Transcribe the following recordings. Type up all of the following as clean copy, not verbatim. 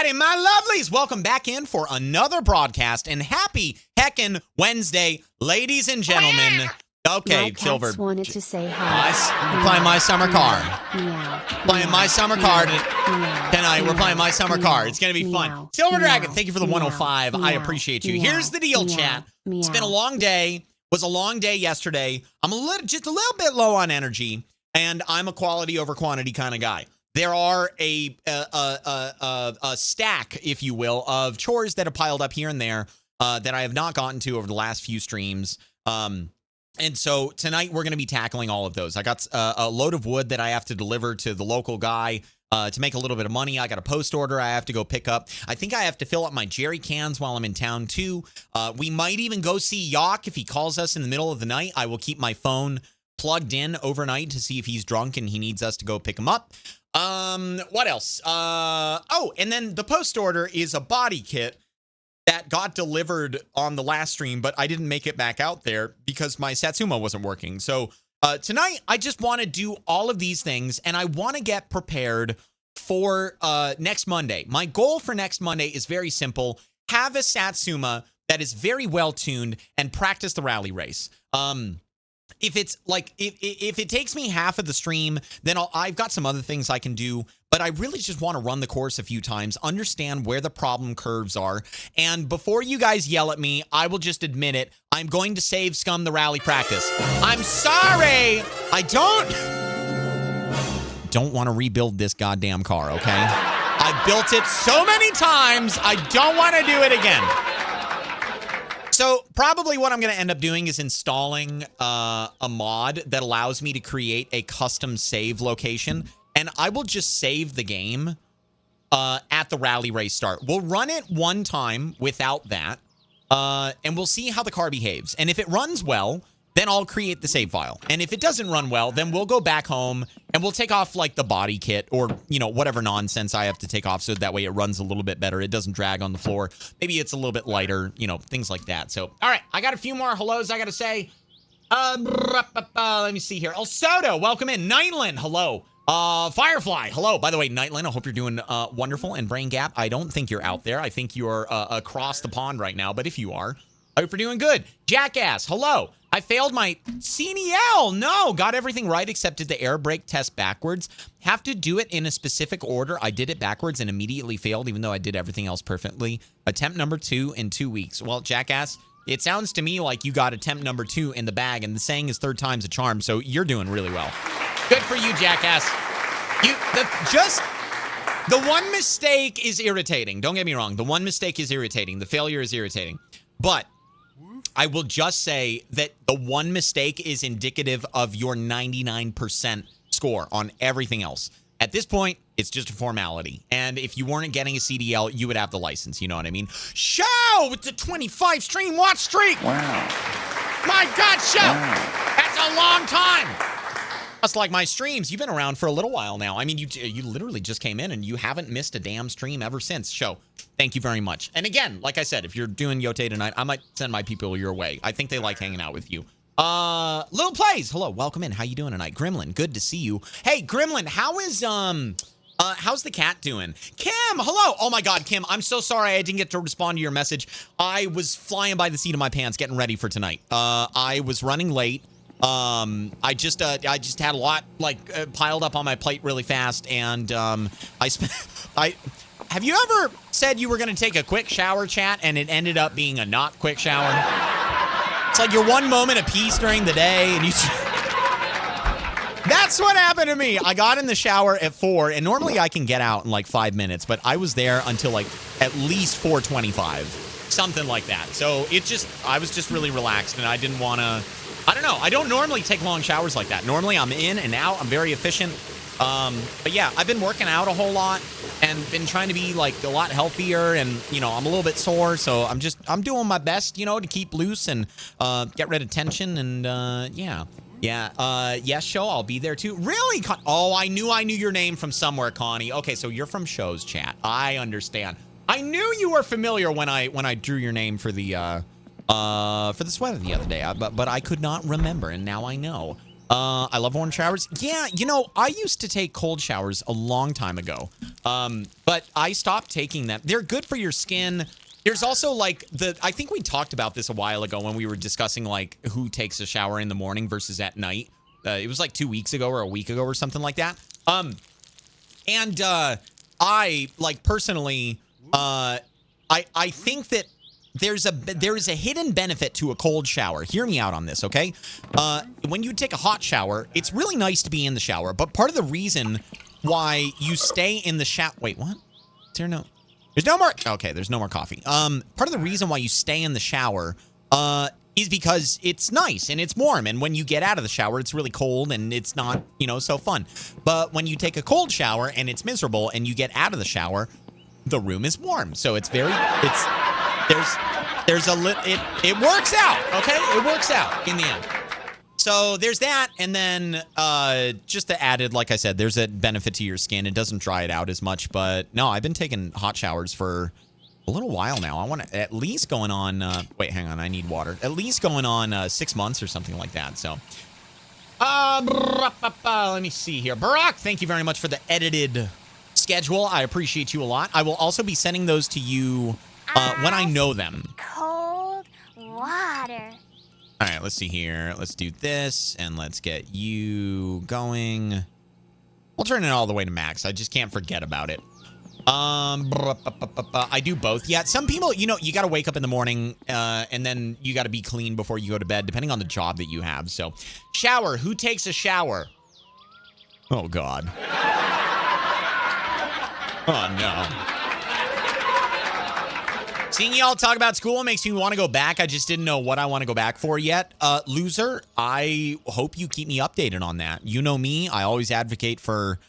Alrighty, my lovelies, welcome back in for another broadcast, and happy heckin' Wednesday, ladies and gentlemen. Okay, my Silver. cats wanted to say hi. We're playing My Summer Car. Meow. Playing My Summer Car tonight. We're playing My Summer Car. It's going to be fun. Silver Dragon, thank you for the 105. I appreciate you. Here's the deal, chat. It's been a long day. Was a long day yesterday. I'm just a little bit low on energy, and I'm a quality over quantity kind of guy. There are a stack, if you will, of chores that have piled up here and there that I have not gotten to over the last few streams. And so tonight we're going to be tackling all of those. I got a load of wood that I have to deliver to the local guy to make a little bit of money. I got a post order I have to go pick up. I think I have to fill up my jerry cans while I'm in town too. We might even go see Yock if he calls us in the middle of the night. I will keep my phone plugged in overnight to see if he's drunk and he needs us to go pick him up. What else? Oh, and then the post order is a body kit that got delivered on the last stream, but I didn't make it back out there because my Satsuma wasn't working. So tonight, I just want to do all of these things, and I want to get prepared for next Monday. My goal for next Monday is very simple. Have a Satsuma that is very well tuned and practice the rally race. If it's like, if it takes me half of the stream, then I've got some other things I can do, but I really just want to run the course a few times, understand where the problem curves are. And before you guys yell at me, I will just admit it. I'm going to save Scum the rally practice. I'm sorry. I don't want to rebuild this goddamn car, okay? I built it so many times. I don't want to do it again. So probably what I'm going to end up doing is installing a mod that allows me to create a custom save location, and I will just save the game at the rally race start. We'll run it one time without that, and we'll see how the car behaves. And if it runs well, then I'll create the save file. And if it doesn't run well, then we'll go back home and we'll take off like the body kit or, you know, whatever nonsense I have to take off so that way it runs a little bit better. It doesn't drag on the floor. Maybe it's a little bit lighter, you know, things like that. So, all right, I got a few more hellos I got to say. Let me see here. El Soto, welcome in. Nightland, hello. Firefly, hello. By the way, Nightland, I hope you're doing wonderful. And Brain Gap, I don't think you're out there. I think you're across the pond right now. But if you are, I hope you're doing good. Jackass, hello. I failed my CDL. No, got everything right except did the air brake test backwards. Have to do it in a specific order. I did it backwards and immediately failed, even though I did everything else perfectly. Attempt number 2 in 2 weeks. Well, Jackass, it sounds to me like you got attempt number 2 in the bag, and the saying is third time's a charm, so you're doing really well. Good for you, Jackass. The one mistake is irritating. Don't get me wrong. The one mistake is irritating. The failure is irritating. But I will just say that the one mistake is indicative of your 99% score on everything else. At this point, it's just a formality. And if you weren't getting a CDL, you would have the license. You know what I mean? Show! It's a 25 stream watch streak! Wow. My God, Show! Wow. That's a long time! Just like my streams, you've been around for a little while now. I mean, you literally just came in and you haven't missed a damn stream ever since. Show, thank you very much. And again, like I said, if you're doing Yote tonight, I might send my people your way. I think they like hanging out with you. Little Plays, hello, welcome in. How you doing tonight? Gremlin, good to see you. Hey, Gremlin, how's the cat doing? Kim, hello. Oh my God, Kim, I'm so sorry I didn't get to respond to your message. I was flying by the seat of my pants getting ready for tonight. I was running late. I just had a lot piled up on my plate really fast, and have you ever said you were going to take a quick shower, chat, and it ended up being a not quick shower? It's like your one moment of peace during the day, and you that's what happened to me. I got in the shower at 4, and normally I can get out in like 5 minutes, but I was there until like at least 4:25, something like that. So I was just really relaxed, and I didn't want to. I don't know. I don't normally take long showers like that. Normally, I'm in and out. I'm very efficient. But yeah, I've been working out a whole lot and been trying to be like a lot healthier. And, you know, I'm a little bit sore. So I'm doing my best, you know, to keep loose and get rid of tension. And yeah. Yes, Show. I'll be there too. Really? Oh, I knew your name from somewhere, Connie. Okay, so you're from Show's chat. I understand. I knew you were familiar when I drew your name for the sweater the other day, but I could not remember, and now I know. I love warm showers. Yeah, you know, I used to take cold showers a long time ago. But I stopped taking them. They're good for your skin. There's also like I think we talked about this a while ago when we were discussing like who takes a shower in the morning versus at night. It was like 2 weeks ago or a week ago or something like that. I like personally, I think that there is a hidden benefit to a cold shower. Hear me out on this, okay? When you take a hot shower, it's really nice to be in the shower, but part of the reason why you stay in the shower, wait, what? Is there no? There's no more. Okay, there's no more coffee. Part of the reason why you stay in the shower, is because it's nice and it's warm. And when you get out of the shower, it's really cold and it's not, so fun. But when you take a cold shower and it's miserable and you get out of the shower, the room is warm. So it works out. Okay. It works out in the end. So there's that. And then, just to added, like I said, there's a benefit to your skin. It doesn't dry it out as much, but no, I've been taking hot showers for a little while now. I want to at least going on, wait, hang on. I need water. At least going on 6 months or something like that. So, let me see here. Barack, thank you very much for the edited schedule. I appreciate you a lot. I will also be sending those to you when I know them. Cold water. All right, let's see here. Let's do this and let's get you going. We'll turn it all the way to max. I just can't forget about it. I do both. Yeah, some people, you got to wake up in the morning and then you got to be clean before you go to bed, depending on the job that you have. So, shower. Who takes a shower? Oh, God. Oh, no. Seeing y'all talk about school makes me want to go back. I just didn't know what I want to go back for yet. Loser, I hope you keep me updated on that. You know me. I always advocate for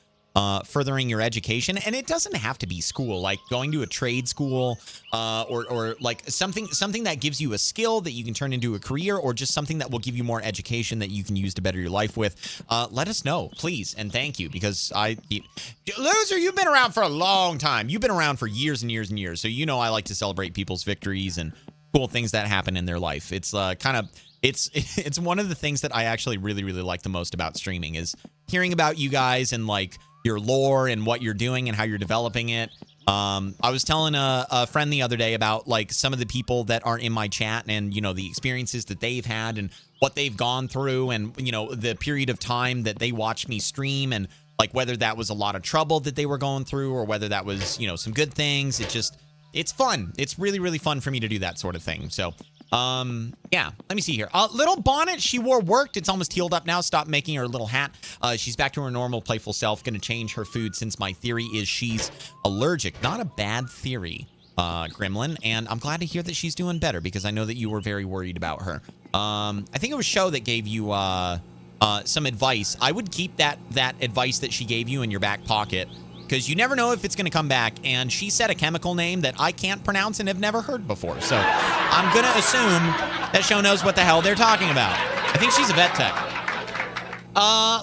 furthering your education, and it doesn't have to be school, like going to a trade school, or like something that gives you a skill that you can turn into a career, or just something that will give you more education that you can use to better your life with. Let us know, please, and thank you, because Loser, you've been around for a long time. You've been around for years and years and years, so I like to celebrate people's victories and cool things that happen in their life. It's it's one of the things that I actually really, really like the most about streaming is hearing about you guys and like your lore and what you're doing and how you're developing it. I was telling a friend the other day about like some of the people that aren't in my chat and, the experiences that they've had and what they've gone through and, the period of time that they watched me stream and like whether that was a lot of trouble that they were going through or whether that was, some good things. It's fun. It's really, really fun for me to do that sort of thing. So, yeah, let me see here. Little bonnet she wore worked. It's almost healed up now. Stop making her little hat. She's back to her normal playful self. Going to change her food since my theory is she's allergic. Not a bad theory, Gremlin. And I'm glad to hear that she's doing better because I know that you were very worried about her. I think it was Show that gave you some advice. I would keep that advice that she gave you in your back pocket because you never know if it's going to come back. And she said a chemical name that I can't pronounce and have never heard before. So I'm going to assume that Show knows what the hell they're talking about. I think she's a vet tech.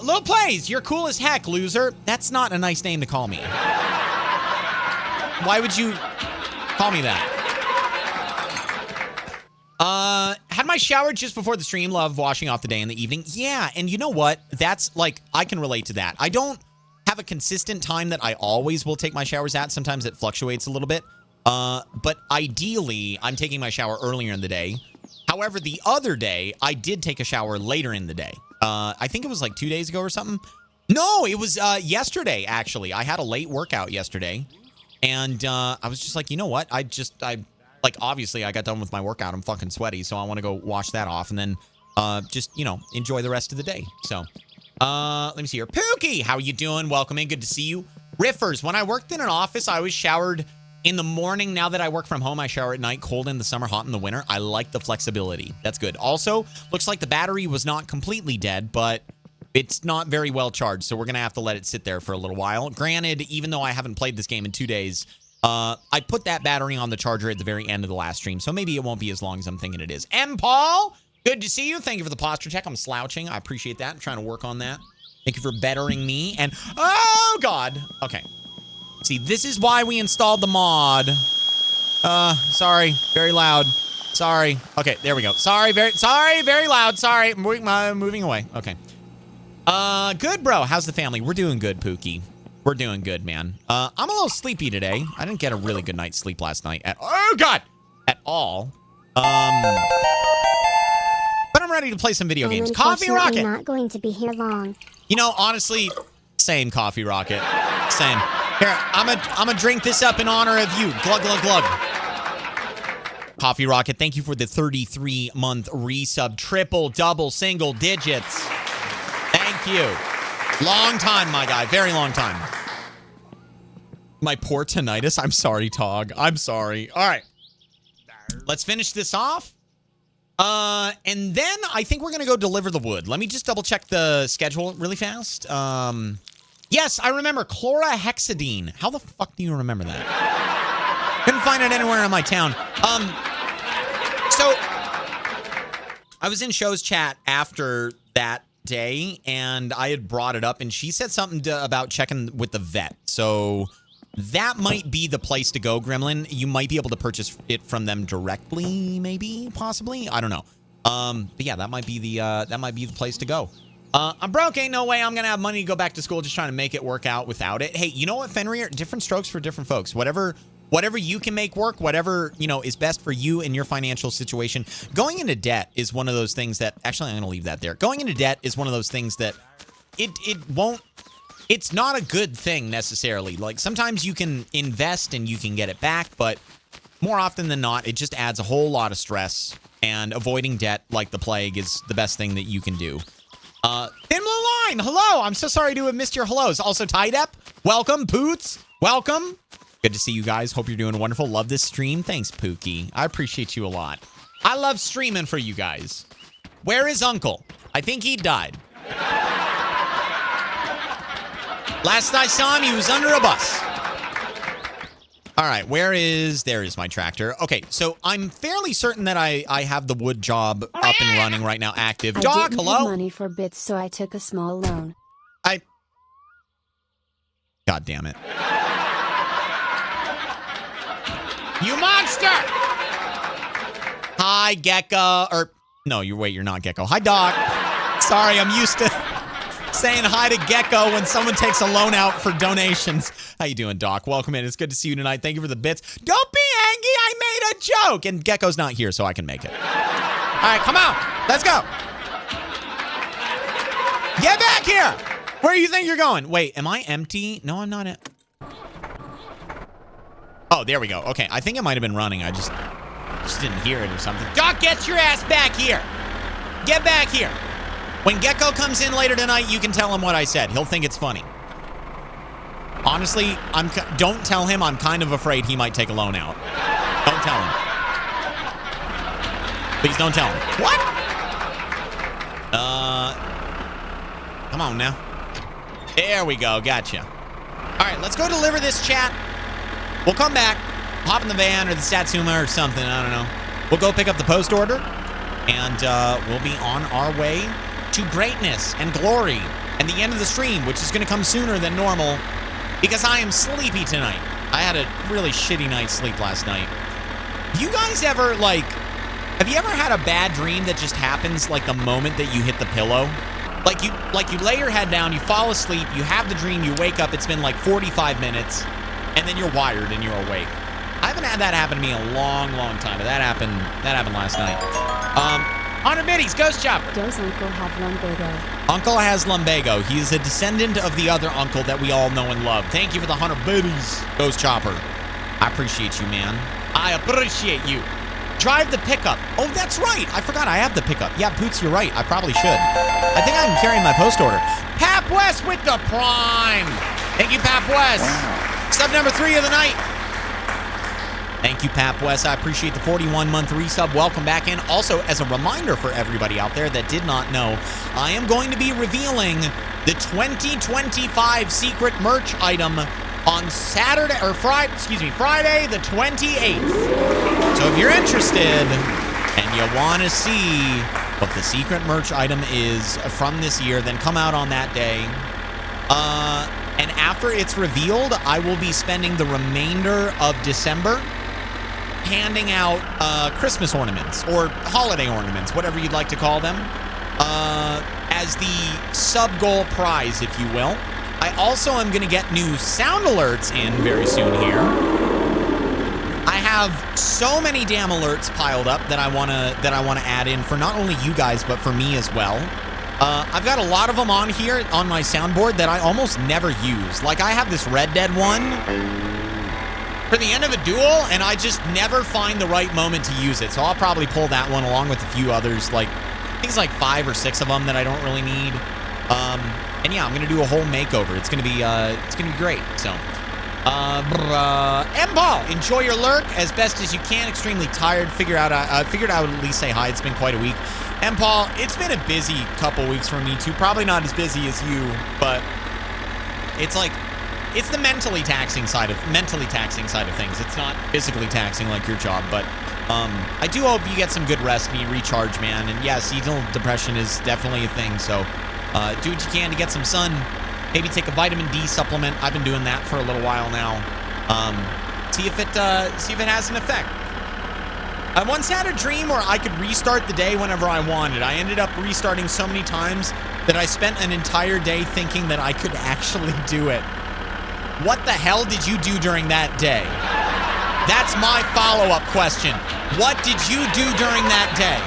Little Plays, you're cool as heck, Loser. That's not a nice name to call me. Why would you call me that? Had my shower just before the stream. Love washing off the day in the evening. Yeah, and you know what? That's like, I can relate to that. I don't have a consistent time that I always will take my showers at. Sometimes it fluctuates a little bit. But ideally, I'm taking my shower earlier in the day. However, the other day, I did take a shower later in the day. I think it was like 2 days ago or something. No, it was yesterday, actually. I had a late workout yesterday. And I was just like, you know what? Like, obviously, I got done with my workout. I'm fucking sweaty, so I want to go wash that off and then just, enjoy the rest of the day. So, let me see here. Pookie, how you doing? Welcome in. Good to see you. Riffers, when I worked in an office, I always showered in the morning. Now that I work from home, I shower at night. Cold in the summer, hot in the winter. I like the flexibility. That's good. Also, looks like the battery was not completely dead, but it's not very well charged, so we're going to have to let it sit there for a little while. Granted, even though I haven't played this game in 2 days, I put that battery on the charger at the very end of the last stream, so maybe it won't be as long as I'm thinking it is. M. Paul, good to see you. Thank you for the posture check. I'm slouching. I appreciate that. I'm trying to work on that. Thank you for bettering me. And, oh, God. Okay. See, this is why we installed the mod. Sorry. Very loud. Sorry. Okay, there we go. Sorry, very loud. Sorry. Moving away. Okay. Good, bro. How's the family? We're doing good, Pookie. We're doing good, man. I'm a little sleepy today. I didn't get a really good night's sleep last night at all. But I'm ready to play some video games. Coffee Rocket. Not going to be here long. You know, honestly, same Coffee Rocket. Same. Here, I'm gonna drink this up in honor of you. Glug, glug, glug. Coffee Rocket, thank you for the 33-month resub. Triple, double, single digits. Thank you. Long time, my guy. Very long time. My poor tinnitus. I'm sorry, Tog. I'm sorry. All right. Let's finish this off. And then I think we're going to go deliver the wood. Let me just double check the schedule really fast. Yes, I remember chlorhexidine. How the fuck do you remember that? Couldn't find it anywhere in my town. So I was in Show's chat after that day, and I had brought it up, and she said something about checking with the vet. So that might be the place to go, Gremlin. You might be able to purchase it from them directly, maybe, possibly. I don't know. But yeah, that might be the place to go. I'm broke. Ain't no way I'm gonna have money to go back to school. Just trying to make it work out without it. Hey, you know what, Fenrir? Different strokes for different folks. Whatever you can make work, whatever, you know, is best for you and your financial situation. Going into debt is one of those things that, actually, I'm going to leave that there. Going into debt is one of those things that it's not a good thing necessarily. Like, sometimes you can invest and you can get it back, but more often than not, it just adds a whole lot of stress, and avoiding debt like the plague is the best thing that you can do. Thin Blue Line, hello. I'm so sorry to have missed your hellos. Also, Tidep, welcome. Poots, welcome. Good to see you guys. Hope you're doing wonderful. Love this stream. Thanks, Pookie. I appreciate you a lot. I love streaming for you guys. Where is Uncle? I think he died. Last I saw him, he was under a bus. All right, there is my tractor. Okay, so I'm fairly certain that I have the wood job up and running right now, active. Doc, hello? I didn't have money for bits, so I took a small loan. God damn it. You monster! Hi, Gecko. No, you're not Gecko. Hi, Doc. Sorry, I'm used to saying hi to Gecko when someone takes a loan out for donations. How you doing, Doc? Welcome in. It's good to see you tonight. Thank you for the bits. Don't be angry. I made a joke. And Gecko's not here, so I can make it. All right, come on. Let's go. Get back here. Where do you think you're going? Wait, am I empty? No, I'm not. Oh, there we go. Okay, I think it might have been running. I just didn't hear it or something. Doc, get your ass back here. Get back here. When Gecko comes in later tonight, you can tell him what I said. He'll think it's funny. Honestly, don't tell him. I'm kind of afraid he might take a loan out. Don't tell him. Please don't tell him. What? Come on now. There we go. Gotcha. All right, let's go deliver this, chat. We'll come back, hop in the van or the Satsuma or something. I don't know. We'll go pick up the post order, and we'll be on our way to greatness and glory and the end of the stream, which is going to come sooner than normal because I am sleepy tonight. I had a really shitty night's sleep last night. Have you guys ever, have you ever had a bad dream that just happens like the moment that you hit the pillow? Like you lay your head down, you fall asleep, you have the dream, you wake up, it's been like 45 minutes, and then you're wired and you're awake. I haven't had that happen to me in a long, long time, but that happened last night. 100 biddies, Ghost Chopper. Does Uncle have lumbago? Uncle has lumbago. He is a descendant of the other uncle that we all know and love. Thank you for the 100 biddies, Ghost Chopper. I appreciate you, man. I appreciate you. Drive the pickup. Oh, that's right. I forgot I have the pickup. Yeah, Poots, you're right. I probably should. I think I'm carrying my post order. Pap West with the prime. Thank you, Pap West. Wow. Sub number 3 of the night. Thank you, Pap West. I appreciate the 41-month resub. Welcome back in. Also, as a reminder for everybody out there that did not know, I am going to be revealing the 2025 secret merch item on Friday the 28th. So if you're interested and you want to see what the secret merch item is from this year, then come out on that day. And after it's revealed, I will be spending the remainder of December handing out Christmas ornaments or holiday ornaments, whatever you'd like to call them, as the sub-goal prize, if you will. I also am going to get new sound alerts in very soon here. I have so many damn alerts piled up that I want to add in for not only you guys but for me as well. I've got a lot of them on here on my soundboard that I almost never use. Like I have this Red Dead one for the end of a duel, and I just never find the right moment to use it. So I'll probably pull that one along with a few others, like I think it's like 5 or 6 of them that I don't really need. And yeah, I'm gonna do a whole makeover. It's gonna be great. So, M-Ball, enjoy your lurk as best as you can. Extremely tired. Figured I would at least say hi. It's been quite a week. M-Paul, it's been a busy couple weeks for me too. Probably not as busy as you, but it's like it's the mentally taxing side of things. It's not physically taxing like your job, but I do hope you get some good rest and you recharge, man. And yeah, seasonal depression is definitely a thing. So do what you can to get some sun. Maybe take a vitamin D supplement. I've been doing that for a little while now. See if it has an effect. I once had a dream where I could restart the day whenever I wanted. I ended up restarting so many times that I spent an entire day thinking that I could actually do it. What the hell did you do during that day? That's my follow-up question. What did you do during that day?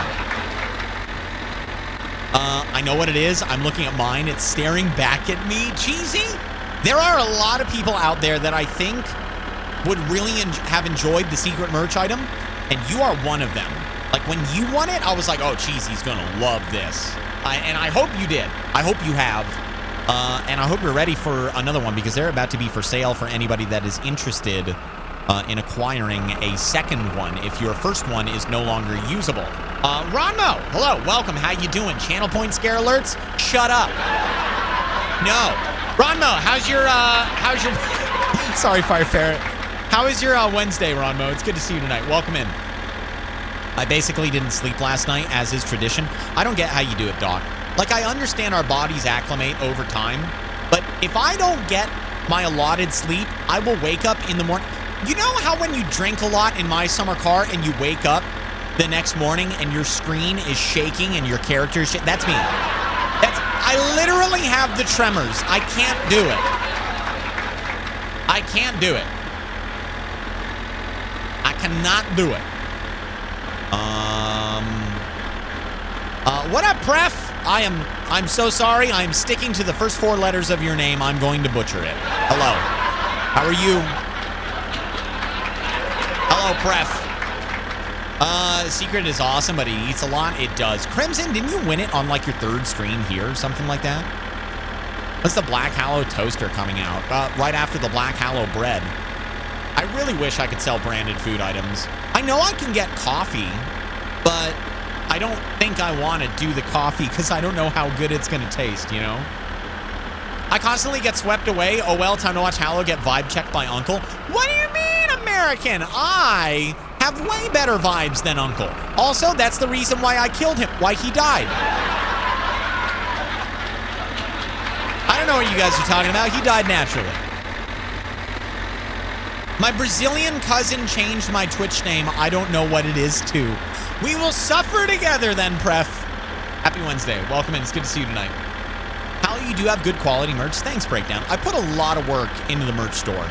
I know what it is. I'm looking at mine. It's staring back at me. Cheesy? There are a lot of people out there that I think would really have enjoyed the secret merch item, and you are one of them. Like, when you won it, I was like, oh, Cheesy's gonna love this. And I hope you did. I hope you have. And I hope you're ready for another one, because they're about to be for sale for anybody that is interested in acquiring a second one if your first one is no longer usable. Ronmo, hello, welcome. How you doing? Channel point scare alerts? Shut up. No. Ronmo, how's your sorry, Fire Ferret. How is your Wednesday, Ronmo? It's good to see you tonight. Welcome in. I basically didn't sleep last night, as is tradition. I don't get how you do it, Doc. Like, I understand our bodies acclimate over time, but if I don't get my allotted sleep, I will wake up in the morning. You know how when you drink a lot in My Summer Car and you wake up the next morning and your screen is shaking and your character is that's me. I literally have the tremors. I can't do it. I can't do it. I cannot do it. What up, Pref? I'm so sorry. I'm sticking to the first 4 letters of your name. I'm going to butcher it. Hello. How are you? Hello, Pref. Secret is awesome, but it eats a lot. It does. Crimson, didn't you win it on like your 3rd screen here or something like that? What's the Black HaLLoW toaster coming out? Right after the Black HaLLoW bread. I really wish I could sell branded food items. I know I can get coffee, but I don't think I want to do the coffee because I don't know how good it's going to taste, you know? I constantly get swept away. Oh, well, time to watch HaLLoW get vibe checked by Uncle. What do you mean, American? I have way better vibes than Uncle. Also, that's the reason why I killed him, why he died. I don't know what you guys are talking about. He died naturally. My Brazilian cousin changed my Twitch name. I don't know what it is, too. We will suffer together then, Pref. Happy Wednesday. Welcome in. It's good to see you tonight. HaLLoW, you do have good quality merch. Thanks, Breakdown. I put a lot of work into the merch store.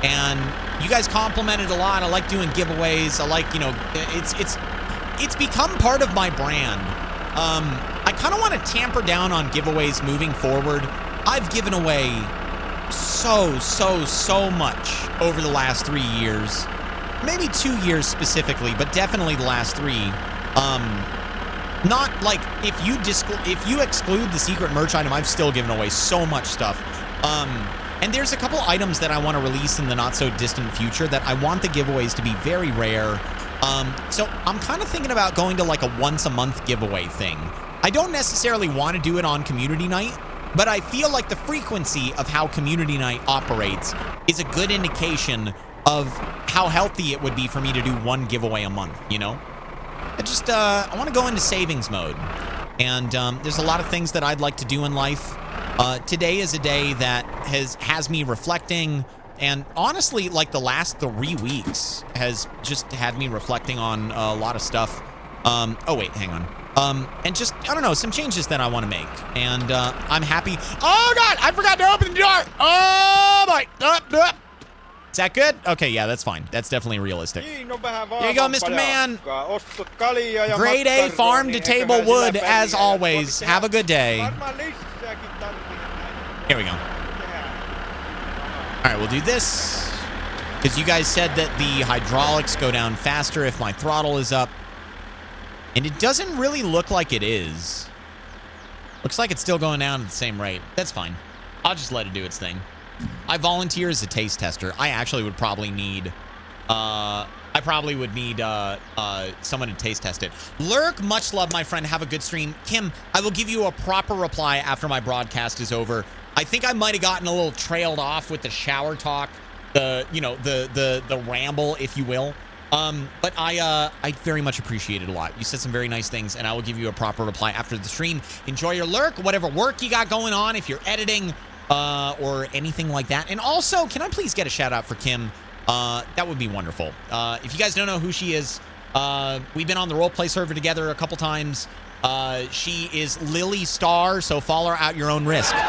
And you guys complimented a lot. I like doing giveaways. I like, you know, it's become part of my brand. I kind of want to tamper down on giveaways moving forward. I've given away so much over the last 3 years. Maybe 2 years specifically, but definitely the last 3. Not like if you exclude the secret merch item, I've still given away so much stuff. And there's a couple items that I want to release in the not so distant future that I want the giveaways to be very rare. So I'm kind of thinking about going to like a once a month giveaway thing. I don't necessarily want to do it on community night, but I feel like the frequency of how community night operates is a good indication of how healthy it would be for me to do one giveaway a month, you know? I want to go into savings mode. And there's a lot of things that I'd like to do in life. Today is a day that has me reflecting, and honestly, like the last 3 weeks has just had me reflecting on a lot of stuff. Oh wait, hang on. And just I don't know, some changes that I want to make. And I'm happy. Oh, God, I forgot to open the door. Oh, my. Is that good? Okay, yeah, that's fine. That's definitely realistic. Here you go, Mr. Man. Grade A farm to table wood, as always. Have a good day. Here we go. All right, we'll do this. Because you guys said that the hydraulics go down faster if my throttle is up. And it doesn't really look like it is. Looks like it's still going down at the same rate. That's fine. I'll just let it do its thing. I volunteer as a taste tester. I actually would probably need... someone to taste test it. Lurk, much love, my friend. Have a good stream. Kim, I will give you a proper reply after my broadcast is over. I think I might have gotten a little trailed off with the shower talk. The ramble, if you will. But I very much appreciate it a lot. You said some very nice things, and I will give you a proper reply after the stream. Enjoy your lurk, whatever work you got going on, if you're editing, or anything like that. And also, can I please get a shout out for Kim? That would be wonderful. If you guys don't know who she is, we've been on the roleplay server together a couple times. She is Lily Star, so follow her at your own risk. Okay?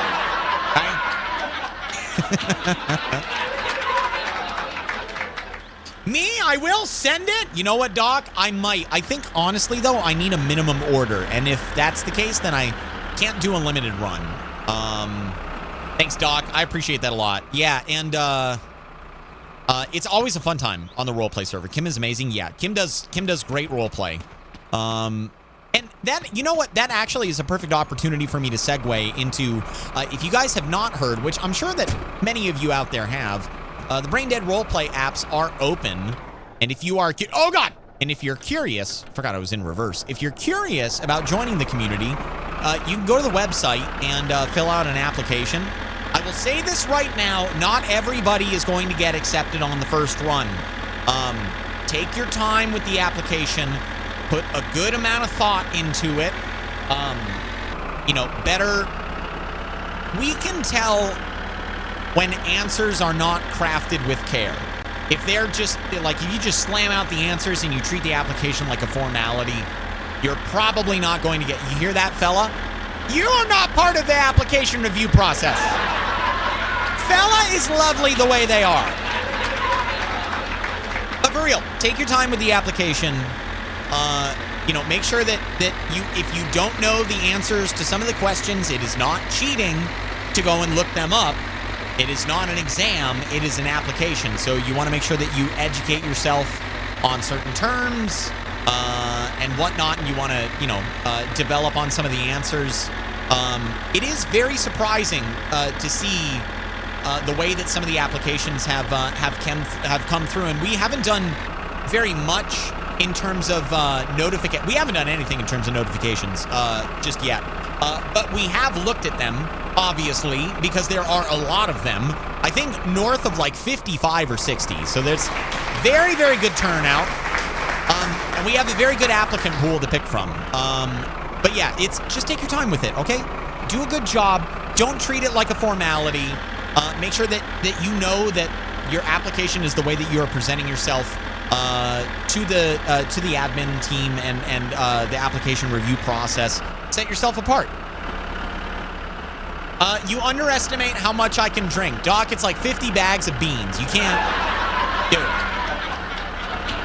Me, I will send it. You know what, Doc? I might. I think, honestly, though, I need a minimum order. And if that's the case, then I can't do a limited run. Thanks, Doc. I appreciate that a lot. Yeah, and it's always a fun time on the roleplay server. Kim is amazing. Yeah, Kim does great roleplay. And that, you know what? That actually is a perfect opportunity for me to segue into, if you guys have not heard, which I'm sure that many of you out there have, the Brain Dead roleplay apps are open, and if you are, oh God! And if you're curious, forgot I was in reverse. If you're curious about joining the community, you can go to the website and fill out an application. I will say this right now, not everybody is going to get accepted on the first run. Take your time with the application, put a good amount of thought into it. We can tell when answers are not crafted with care. If they're just, like, if you just slam out the answers and you treat the application like a formality, you're probably not going to get, you hear that, fella? You are not part of the application review process. Fella is lovely the way they are. But for real, take your time with the application. Make sure that if you don't know the answers to some of the questions, it is not cheating to go and look them up. It is not an exam, it is an application. So you want to make sure that you educate yourself on certain terms and whatnot, and you want to, develop on some of the answers. It is very surprising to see the way that some of the applications have come through, and we haven't done very much in terms of notification. We haven't done anything in terms of notifications just yet, but we have looked at them, obviously, because there are a lot of them. I think north of like 55 or 60. So there's very, very good turnout. And we have a very good applicant pool to pick from. But yeah, it's just take your time with it, okay? Do a good job. Don't treat it like a formality. Make sure that you know that your application is the way that you are presenting yourself to the admin team and the application review process. Set yourself apart. You underestimate how much I can drink. Doc, it's like 50 bags of beans. You can't do it.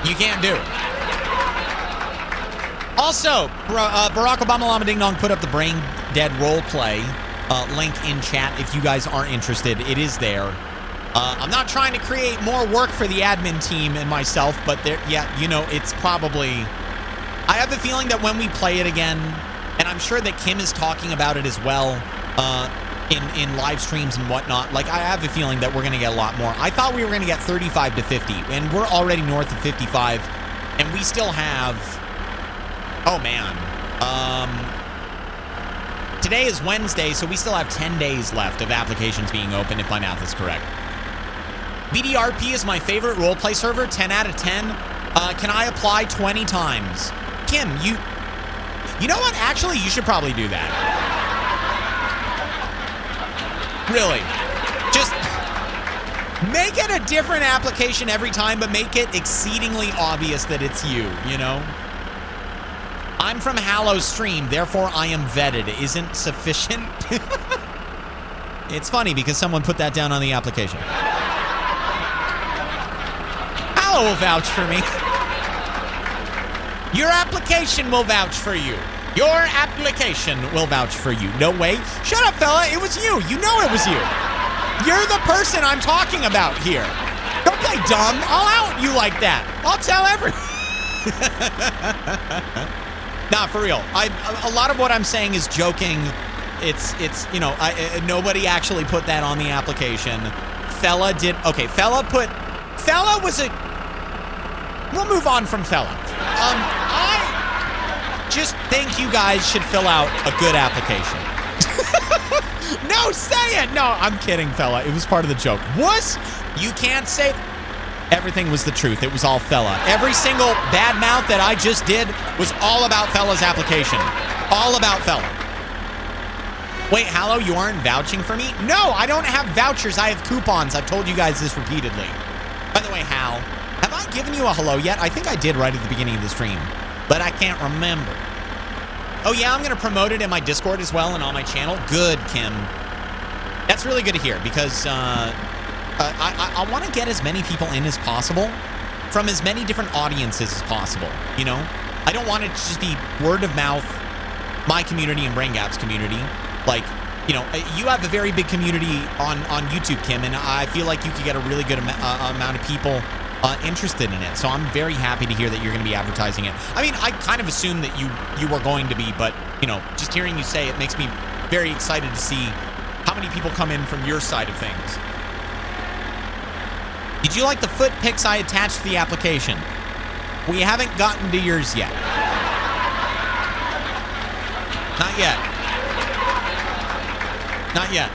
You can't do it. Also, Barack Obama Llama Ding Dong put up the Brain Dead roleplay link in chat if you guys are interested. It is there. I'm not trying to create more work for the admin team and myself, but it's probably... I have a feeling that when we play it again, and I'm sure that Kim is talking about it as well, in live streams and whatnot, like, I have a feeling that we're going to get a lot more. I thought we were going to get 35 to 50, and we're already north of 55, and we still have... Oh, man. Today is Wednesday, so we still have 10 days left of applications being open, if my math is correct. BDRP is my favorite roleplay server, 10 out of 10. Can I apply 20 times? Kim, you know what? Actually, you should probably do that. Really. Just make it a different application every time, but make it exceedingly obvious that it's you, you know? I'm from HaLLoW stream, therefore I am vetted. Isn't sufficient? It's funny because someone put that down on the application. HaLLoW will vouch for me. Your application will vouch for you. Your application will vouch for you. No way. Shut up, fella. It was you. You know it was you. You're the person I'm talking about here. Don't play dumb. I'll out you like that. I'll tell everyone. Nah, for real. A lot of what I'm saying is joking. It's you know, nobody actually put that on the application. Fella did. Okay, Fella was a. We'll move on from Fella. I just think you guys should fill out a good application. No, say it. No, I'm kidding, Fella. It was part of the joke. Wuss, you can't say. Everything was the truth. It was all Fella. Every single bad mouth that I just did was all about Fella's application. All about Fella. Wait, HaLLoW, you aren't vouching for me? No, I don't have vouchers. I have coupons. I've told you guys this repeatedly. By the way, Hal, have I given you a hello yet? I think I did right at the beginning of the stream, but I can't remember. Oh, yeah, I'm going to promote it in my Discord as well and on my channel. Good, Kim. That's really good to hear because I want to get as many people in as possible from as many different audiences as possible, you know? I don't want it to just be word of mouth, my community and Brain Gap's community. Like, you know, you have a very big community on YouTube, Kim, and I feel like you could get a really good amount of people interested in it. So I'm very happy to hear that you're going to be advertising it. I mean, I kind of assumed that you were going to be, but, you know, just hearing you say it makes me very excited to see how many people come in from your side of things. Did you like the foot pics I attached to the application? We haven't gotten to yours yet. Not yet. Not yet.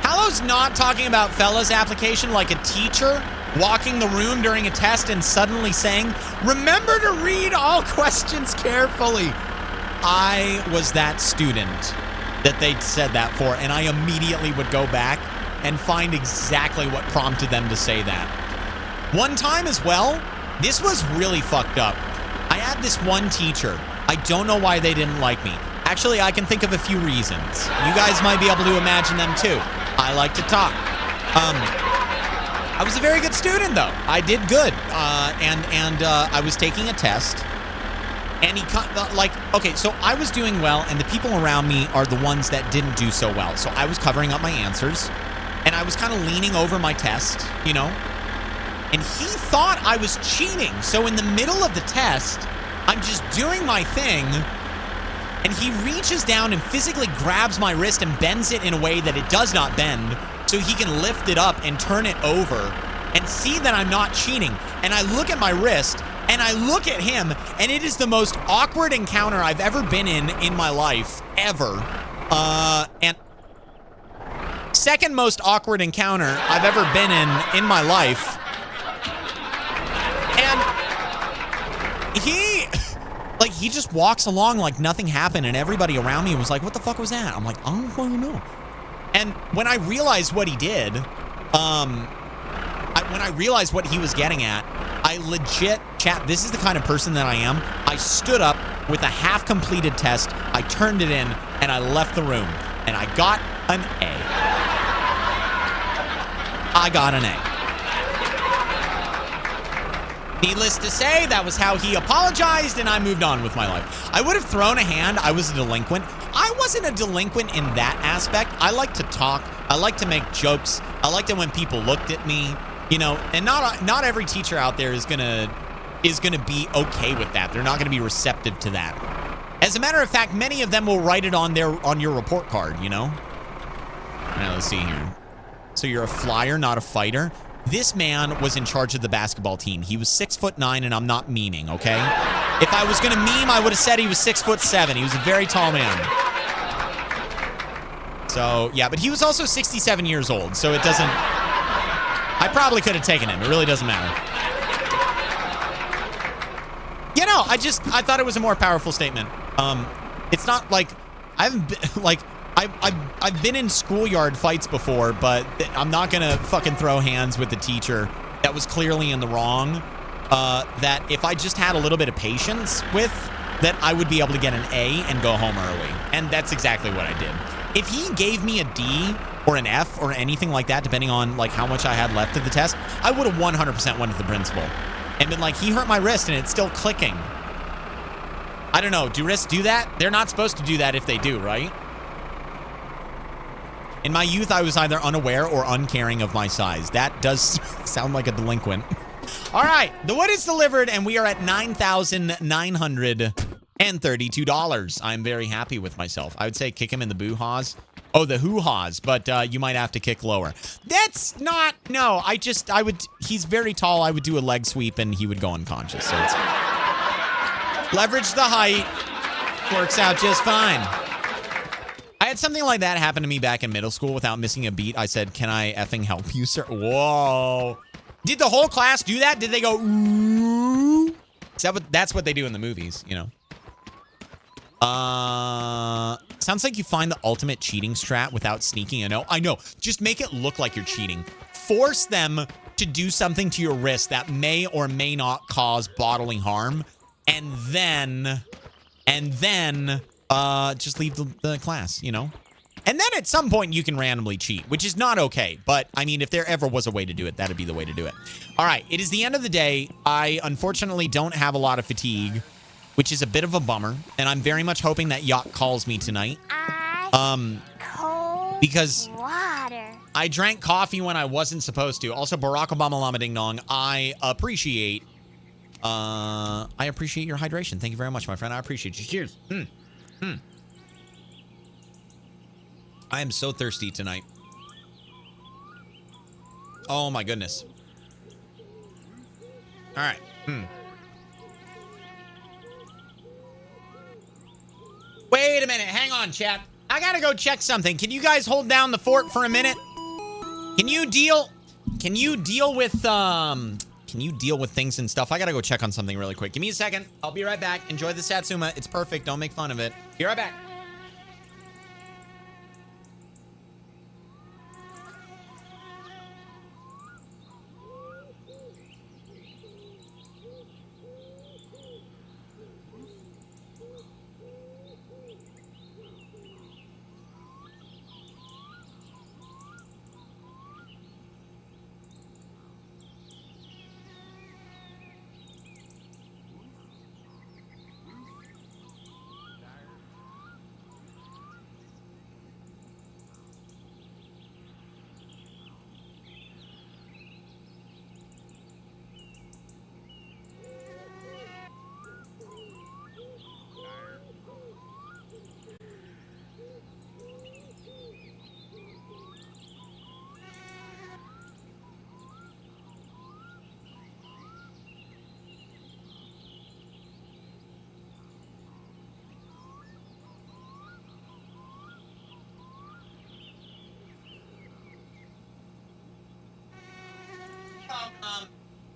HaLLoW's not talking about Fella's application like a teacher walking the room during a test and suddenly saying, remember to read all questions carefully. I was that student that they said that for, and I immediately would go back and find exactly what prompted them to say that. One time as well, this was really fucked up. I had this one teacher. I don't know why they didn't like me. Actually, I can think of a few reasons. You guys might be able to imagine them too. I like to talk. I was a very good student though. I did good. I was taking a test. And he like, okay, so I was doing well and the people around me are the ones that didn't do so well. So I was covering up my answers and I was kind of leaning over my test, you know, and he thought I was cheating. So in the middle of the test, I'm just doing my thing and he reaches down and physically grabs my wrist and bends it in a way that it does not bend so he can lift it up and turn it over and see that I'm not cheating. And I look at my wrist and I look at him and it is the most awkward encounter I've ever been in my life, ever. And second most awkward encounter I've ever been in my life. And he just walks along like nothing happened and everybody around me was like, what the fuck was that? I'm like, I don't fucking know. And when I realized what he did, when I realized what he was getting at, I legit, chat, this is the kind of person that I am. I stood up with a half-completed test, I turned it in, and I left the room. And I got an A. I got an A. Needless to say, that was how he apologized, and I moved on with my life. I would have thrown a hand. I was a delinquent. I wasn't a delinquent in that aspect. I like to talk. I like to make jokes. I liked it when people looked at me, you know, and not every teacher out there is gonna be okay with that. They're not gonna be receptive to that. As a matter of fact, many of them will write it on your report card, you know? Now, let's see here. So you're a flyer, not a fighter? This man was in charge of the basketball team. He was 6'9", and I'm not memeing, okay? If I was gonna meme, I would have said he was 6'7". He was a very tall man. So, yeah, but he was also 67 years old, so it doesn't... I probably could have taken him. It really doesn't matter. You know, I thought it was a more powerful statement. It's not like... I haven't been... Like... I've been in schoolyard fights before, but I'm not gonna fucking throw hands with the teacher that was clearly in the wrong. That if I just had a little bit of patience with that I would be able to get an A and go home early. And that's exactly what I did. If he gave me a D or an F or anything like that, depending on like how much I had left of the test, I would have 100% went to the principal and been like, he hurt my wrist and it's still clicking. I don't know. Do wrists do that? They're not supposed to do that if they do, right? In my youth, I was either unaware or uncaring of my size. That does sound like a delinquent. All right. The wood is delivered, and we are at $9,932. I'm very happy with myself. I would say kick him in the boo-haws. Oh, the hoo-haws, but you might have to kick lower. That's not... No, I would... He's very tall. I would do a leg sweep, and he would go unconscious. So it's... Leverage the height. Works out just fine. I had something like that happen to me back in middle school without missing a beat. I said, can I effing help you, sir? Whoa. Did the whole class do that? Did they go, ooh? Is that that's what they do in the movies, you know? Sounds like you find the ultimate cheating strat without sneaking a no. I know. Just make it look like you're cheating. Force them to do something to your wrist that may or may not cause bodily harm. And then just leave the class, you know? And then at some point you can randomly cheat, which is not okay. But I mean, if there ever was a way to do it, that'd be the way to do it. All right. It is the end of the day. I unfortunately don't have a lot of fatigue, which is a bit of a bummer. And I'm very much hoping that Yacht calls me tonight. Because water. I drank coffee when I wasn't supposed to. Also, Barack Obama Llama Ding Dong, I appreciate your hydration. Thank you very much, my friend. I appreciate you. Cheers. I am so thirsty tonight. Oh my goodness. All right. Wait a minute. Hang on, chat. I gotta go check something. Can you guys hold down the fort for a minute? Can you deal with things and stuff? I gotta go check on something really quick. Give me a second. I'll be right back. Enjoy the Satsuma. It's perfect. Don't make fun of it. Be right back.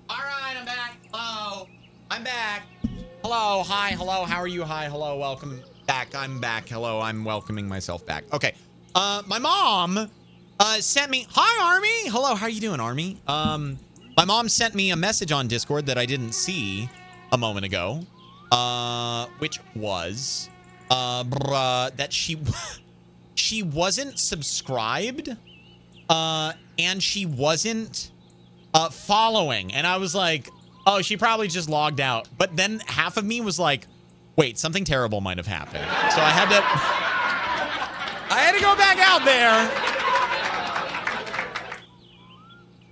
All right, I'm back. Hello. I'm back. Hello. Hi. Hello. How are you? Hi. Hello. Welcome back. I'm back. Hello. I'm welcoming myself back. Okay. My mom sent me. Hi, Army. Hello. How are you doing, Army? My mom sent me a message on Discord that I didn't see a moment ago, which was that she wasn't subscribed, and she wasn't following. And I was like, oh, she probably just logged out. But then half of me was like, wait, something terrible might have happened. So I had to go back out there.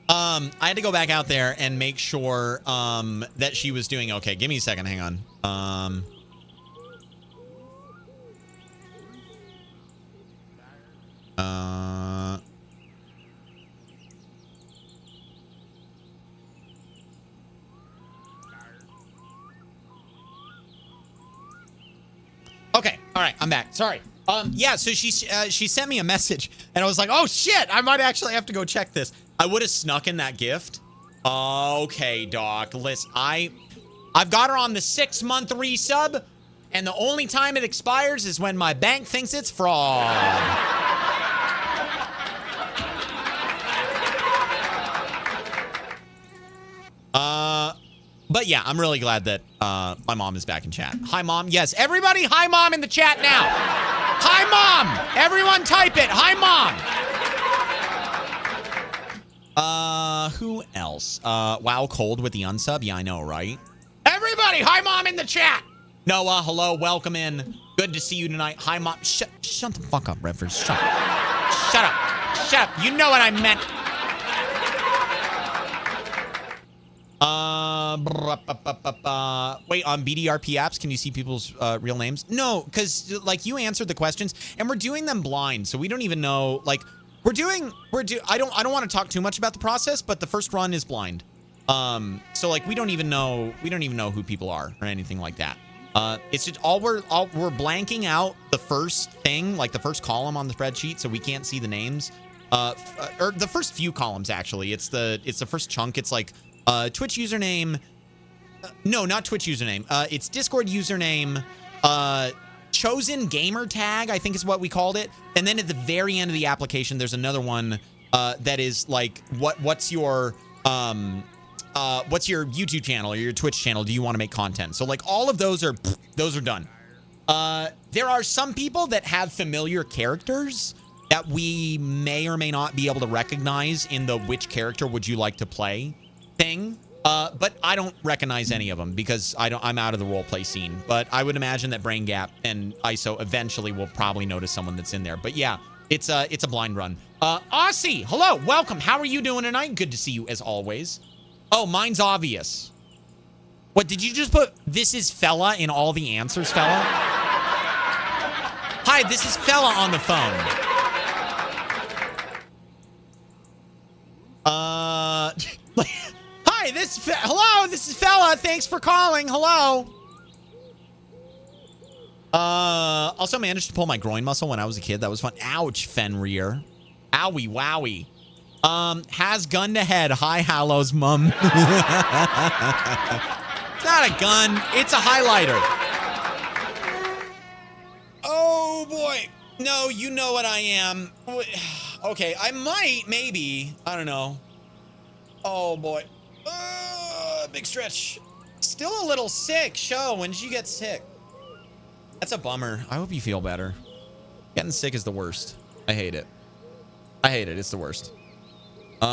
I had to go back out there and make sure that she was doing okay. Give me a second. Hang on. Okay. All right. I'm back. Sorry. Yeah, so she sent me a message and I was like, oh shit, I might actually have to go check this. I would have snuck in that gift. Okay, Doc. Listen, I've got her on the 6-month resub, and the only time it expires is when my bank thinks it's fraud. But yeah, I'm really glad that my mom is back in chat. Hi, Mom. Yes, everybody, hi, Mom in the chat now. Hi, Mom. Everyone type it. Hi, Mom. Who else? Wow, Cold with the unsub. Yeah, I know, right? Everybody, hi, Mom in the chat. Noah, hello, welcome in. Good to see you tonight. Hi, Mom. Shut the fuck up, Revers. Shut up. Shut up. Shut up. You know what I meant. Wait, on BDRP apps, can you see people's real names? No, because like you answered the questions and we're doing them blind, so we don't even know. Like I don't want to talk too much about the process, but the first run is blind. So like we don't even know who people are or anything like that. It's just we're blanking out the first thing, like the first column on the spreadsheet, so we can't see the names. Or the first few columns actually. It's the first chunk. It's like Twitch username. No, not Twitch username. It's Discord username. Chosen gamer tag, I think is what we called it. And then at the very end of the application, there's another one that is like, what's your YouTube channel or your Twitch channel? Do you want to make content? So like all of those are done. There are some people that have familiar characters that we may or may not be able to recognize in the which character would you like to play thing. But I don't recognize any of them because I'm out of the roleplay scene. But I would imagine that Brain Gap and ISO eventually will probably notice someone that's in there. But yeah, it's a blind run. Aussie, hello, welcome. How are you doing tonight? Good to see you as always. Oh, mine's obvious. What, did you just put this is fella in all the answers, fella? Hi, this is fella on the phone. Hi, hello, this is fella. Thanks for calling. Hello. Also managed to pull my groin muscle when I was a kid. That was fun. Ouch, Fenrir. Owie, wowie. Has gun to head. Hi, HaLLoW's mom. It's not a gun. It's a highlighter. Oh, boy. No, you know what I am. Okay, I might, maybe. I don't know. Oh, boy. Big stretch. Still a little sick. Show, when did you get sick? That's a bummer. I hope you feel better. Getting sick is the worst. I hate it. I hate it. It's the worst. Okay.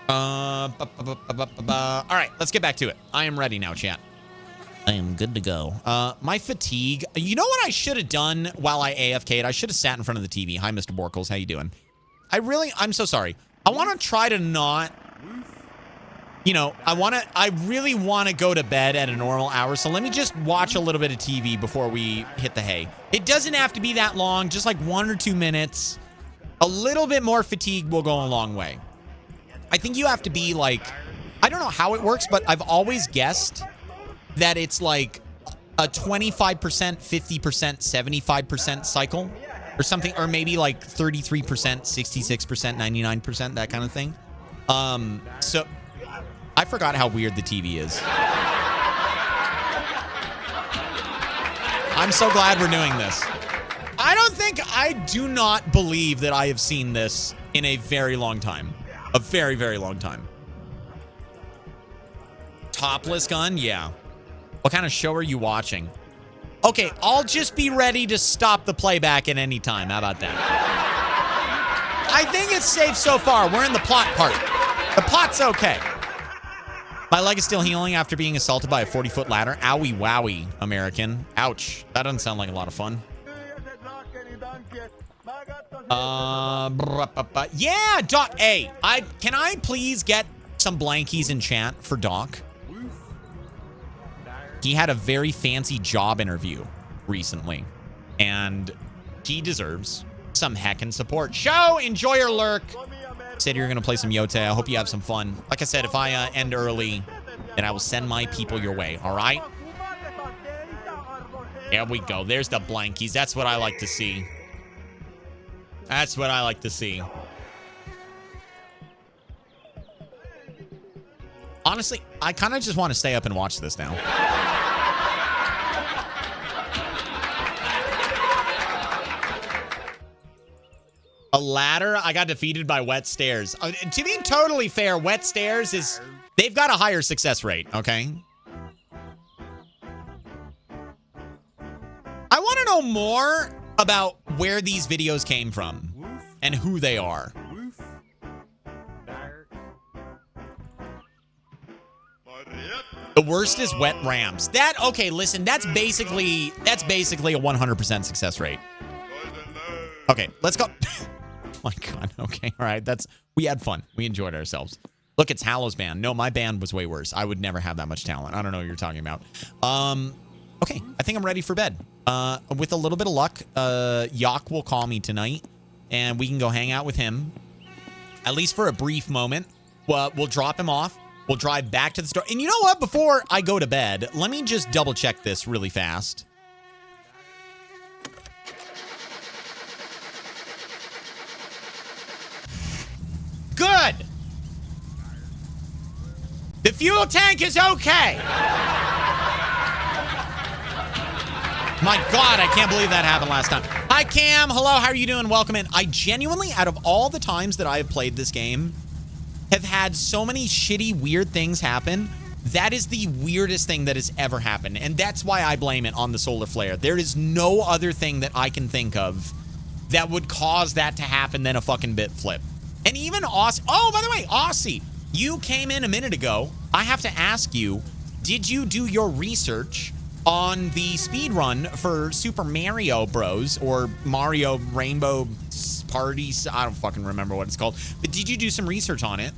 All right, let's get back to it. I am ready now, chat. I am good to go. My fatigue. You know what I should have done while I AFK'd? I should have sat in front of the TV. Hi, Mr. Borkles. How you doing? I'm so sorry. I want to try to not, you know, I really want to go to bed at a normal hour. So let me just watch a little bit of TV before we hit the hay. It doesn't have to be that long, just like 1 or 2 minutes. A little bit more fatigue will go a long way. I think you have to be like, I don't know how it works, but I've always guessed that it's like a 25%, 50%, 75% cycle or something, or maybe like 33%, 66%, 99%, that kind of thing. So I forgot how weird the TV is. I'm so glad we're doing this. I do not believe that I have seen this in a very long time. A very, very long time. Topless gun? Yeah. What kind of show are you watching? Okay, I'll just be ready to stop the playback at any time. How about that? I think it's safe so far. We're in the plot part. The plot's okay. My leg is still healing after being assaulted by a 40-foot ladder. Owie, wowie, American. Ouch. That doesn't sound like a lot of fun. Yeah, Doc. Hey, can I please get some blankies in chat for Doc? He had a very fancy job interview recently, and he deserves some heckin' support. Show, enjoy your lurk. Said you're gonna play some Yote. I hope you have some fun. Like I said, if I end early, then I will send my people your way. All right. There we go. There's the blankies. That's what I like to see. That's what I like to see. Honestly, I kind of just want to stay up and watch this now. A ladder? I got defeated by wet stairs. To be totally fair, wet stairs is... They've got a higher success rate, okay? I want to know more about where these videos came from and who they are. The worst is wet ramps. Okay, listen, that's basically a 100% success rate. Okay, let's go. Oh my God. Okay, all right. We had fun. We enjoyed ourselves. Look, it's HaLLoW's band. No, my band was way worse. I would never have that much talent. I don't know what you're talking about. Okay, I think I'm ready for bed. With a little bit of luck, Yak will call me tonight, and we can go hang out with him, at least for a brief moment. Well, we'll drop him off. We'll drive back to the store. And you know what? Before I go to bed, let me just double check this really fast. Good. The fuel tank is okay. My God, I can't believe that happened last time. Hi, Cam. Hello, how are you doing? Welcome in. I genuinely, out of all the times that I have played this game, have had so many shitty, weird things happen. That is the weirdest thing that has ever happened. And that's why I blame it on the solar flare. There is no other thing that I can think of that would cause that to happen than a fucking bit flip. And even Aussie. Oh, by the way, Aussie, you came in a minute ago. I have to ask you, did you do your research on the speed run for Super Mario Bros. Or Mario Rainbow Parties? I don't fucking remember what it's called. But did you do some research on it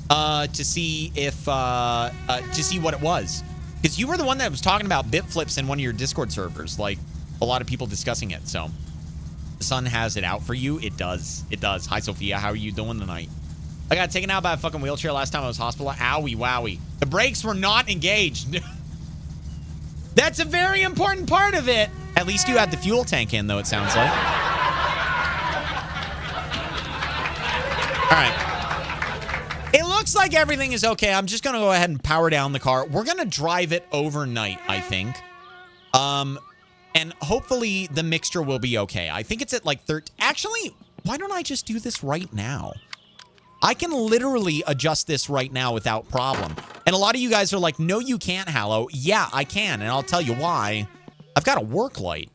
to see if to see what it was? Because you were the one that was talking about bit flips in one of your Discord servers, like a lot of people discussing it. So the sun has it out for you. It does. It does. Hi, Sophia. How are you doing tonight? I got taken out by a fucking wheelchair last time I was hospitalized. Owie, wowie. The brakes were not engaged. That's a very important part of it. At least you had the fuel tank in, though, it sounds like. All right. It looks like everything is okay. I'm just going to go ahead and power down the car. We're going to drive it overnight, I think. And hopefully the mixture will be okay. I think it's at like 13. Actually, why don't I just do this right now? I can literally adjust this right now without problem. And a lot of you guys are like, no, you can't, HaLLoW. Yeah, I can. And I'll tell you why. I've got a work light.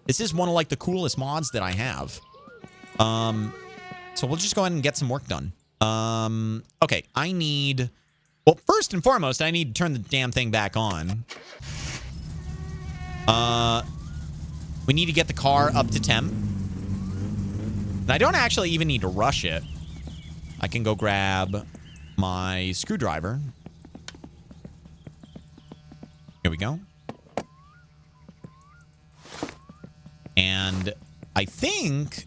This is one of like the coolest mods that I have. So we'll just go ahead and get some work done. Okay, I need... Well, first and foremost, I need to turn the damn thing back on. We need to get the car up to temp. And I don't actually even need to rush it. I can go grab my screwdriver. Here we go. And I think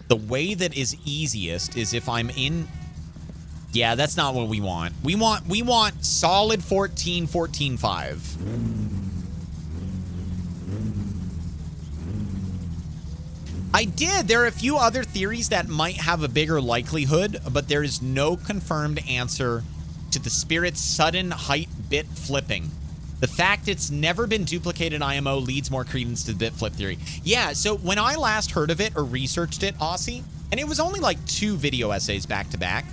the way that is easiest is if I'm in... Yeah, that's not what we want. We want solid 14, 14, 5. I did. There are a few other theories that might have a bigger likelihood, but there is no confirmed answer to the Spirit's sudden height bit flipping. The fact it's never been duplicated IMO leads more credence to the bit flip theory. Yeah, so when I last heard of it or researched it, Aussie, and it was only like 2 video essays back to back,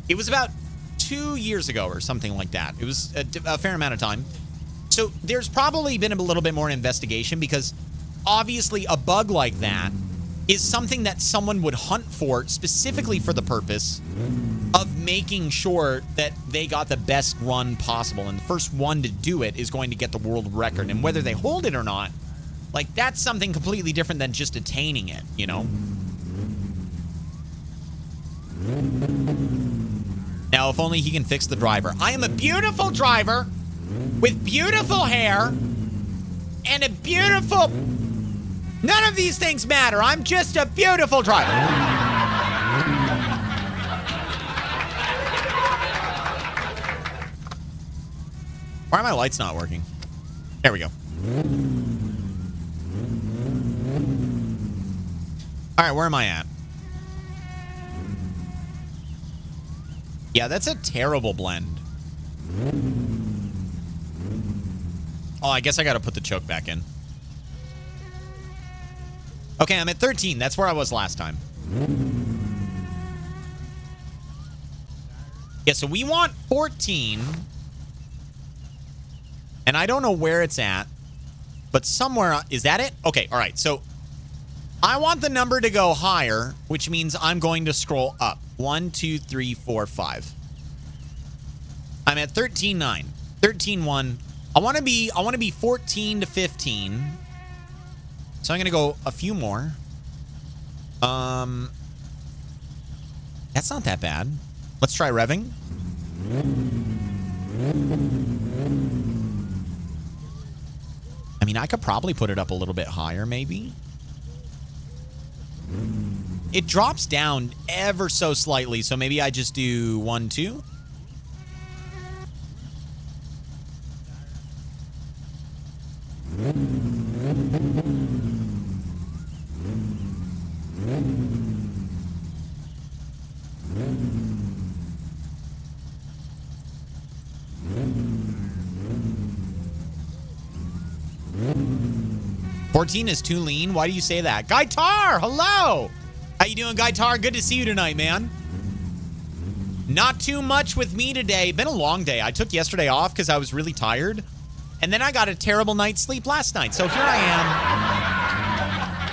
it was about 2 years ago or something like that. It was a fair amount of time. So there's probably been a little bit more investigation because obviously a bug like that is something that someone would hunt for specifically for the purpose of making sure that they got the best run possible. And the first one to do it is going to get the world record. And whether they hold it or not, like, that's something completely different than just attaining it, you know? Now, if only he can fix the driver. I am a beautiful driver with beautiful hair and a beautiful... None of these things matter. I'm just a beautiful driver. Why are my lights not working? There we go. All right, where am I at? Yeah, that's a terrible blend. Oh, I guess I got to put the choke back in. Okay, I'm at 13. That's where I was last time. Yeah, so we want 14. And I don't know where it's at, but somewhere... Is that it? Okay, all right. So I want the number to go higher, which means I'm going to scroll up. 1, 2, 3, 4, 5. I'm at 13.9. 13.1. I want to be 14 to 15. So I'm going to go a few more. That's not that bad. Let's try revving. I mean, I could probably put it up a little bit higher, maybe. It drops down ever so slightly, so maybe I just do 1, 2. $14 is too lean. Why do you say that? Guitar, hello. How you doing, Guitar? Good to see you tonight, man. Not too much with me today. Been a long day. I took yesterday off because I was really tired. And then I got a terrible night's sleep last night. So here I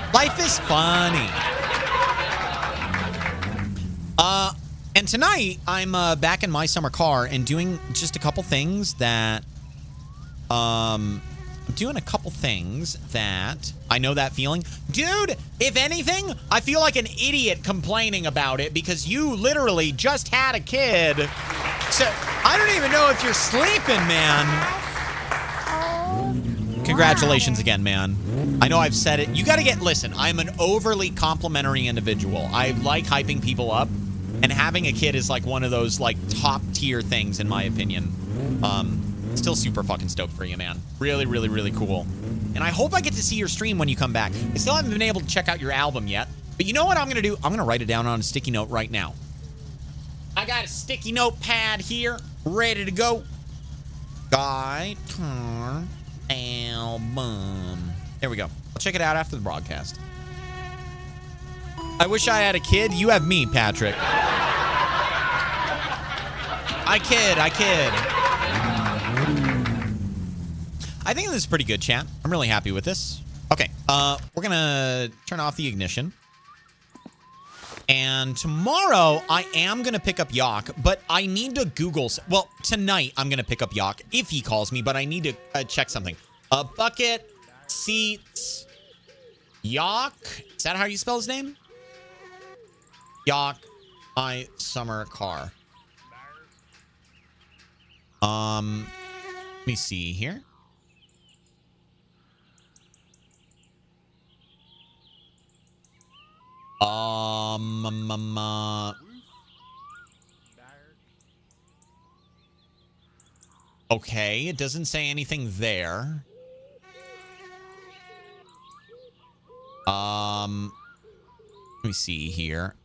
am. Life is funny. And tonight, I'm back in my summer car and doing just a couple things that... I'm doing a couple things that... I know that feeling. Dude, if anything, I feel like an idiot complaining about it because you literally just had a kid. So, I don't even know if you're sleeping, man. Congratulations again, man. I know I've said it. You got to get... Listen, I'm an overly complimentary individual. I like hyping people up. And having a kid is like one of those like top tier things in my opinion. Still super fucking stoked for you, man. Really, really, really cool. And I hope I get to see your stream when you come back. I still haven't been able to check out your album yet. But you know what I'm going to do? I'm going to write it down on a sticky note right now. I got a sticky notepad here, ready to go. Guitar album. There we go. I'll check it out after the broadcast. I wish I had a kid. You have me, Patrick. I kid. I think this is pretty good, chat. I'm really happy with this. Okay, we're gonna turn off the ignition. And tomorrow, I am gonna pick up Yak, but I need to Google... Well, tonight, I'm gonna pick up Yak if he calls me, but I need to check something. Bucket, seats, Yak. Is that how you spell his name? Yak, my summer car. Let me see here. Okay, it doesn't say anything there. Let me see here.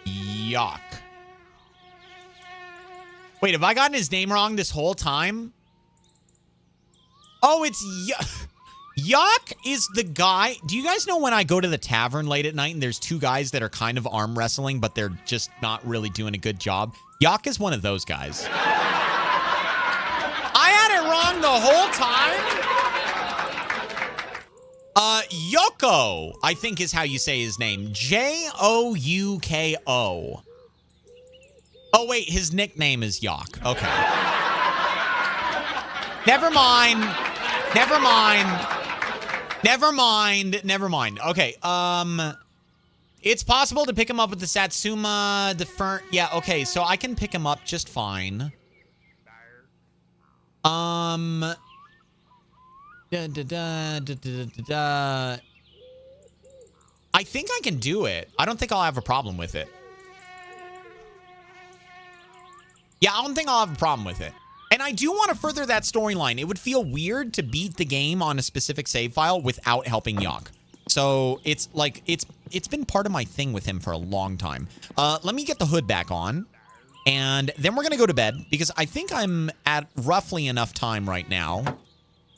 Yak. Wait, have I gotten his name wrong this whole time? Oh, it's Yak is the guy. Do you guys know when I go to the tavern late at night and there's two guys that are kind of arm wrestling, but they're just not really doing a good job? Yak is one of those guys. I had it wrong the whole time. Yoko, I think is how you say his name. Jouko. Oh, wait, his nickname is Yak. Okay. Never mind. Okay, it's possible to pick him up with the Satsuma, the Fern. Yeah, okay, so I can pick him up just fine. I think I can do it. I don't think I'll have a problem with it. Yeah, I don't think I'll have a problem with it. And I do want to further that storyline. It would feel weird to beat the game on a specific save file without helping Yak. So it's like, it's been part of my thing with him for a long time. Let me get the hood back on. And then we're going to go to bed because I think I'm at roughly enough time right now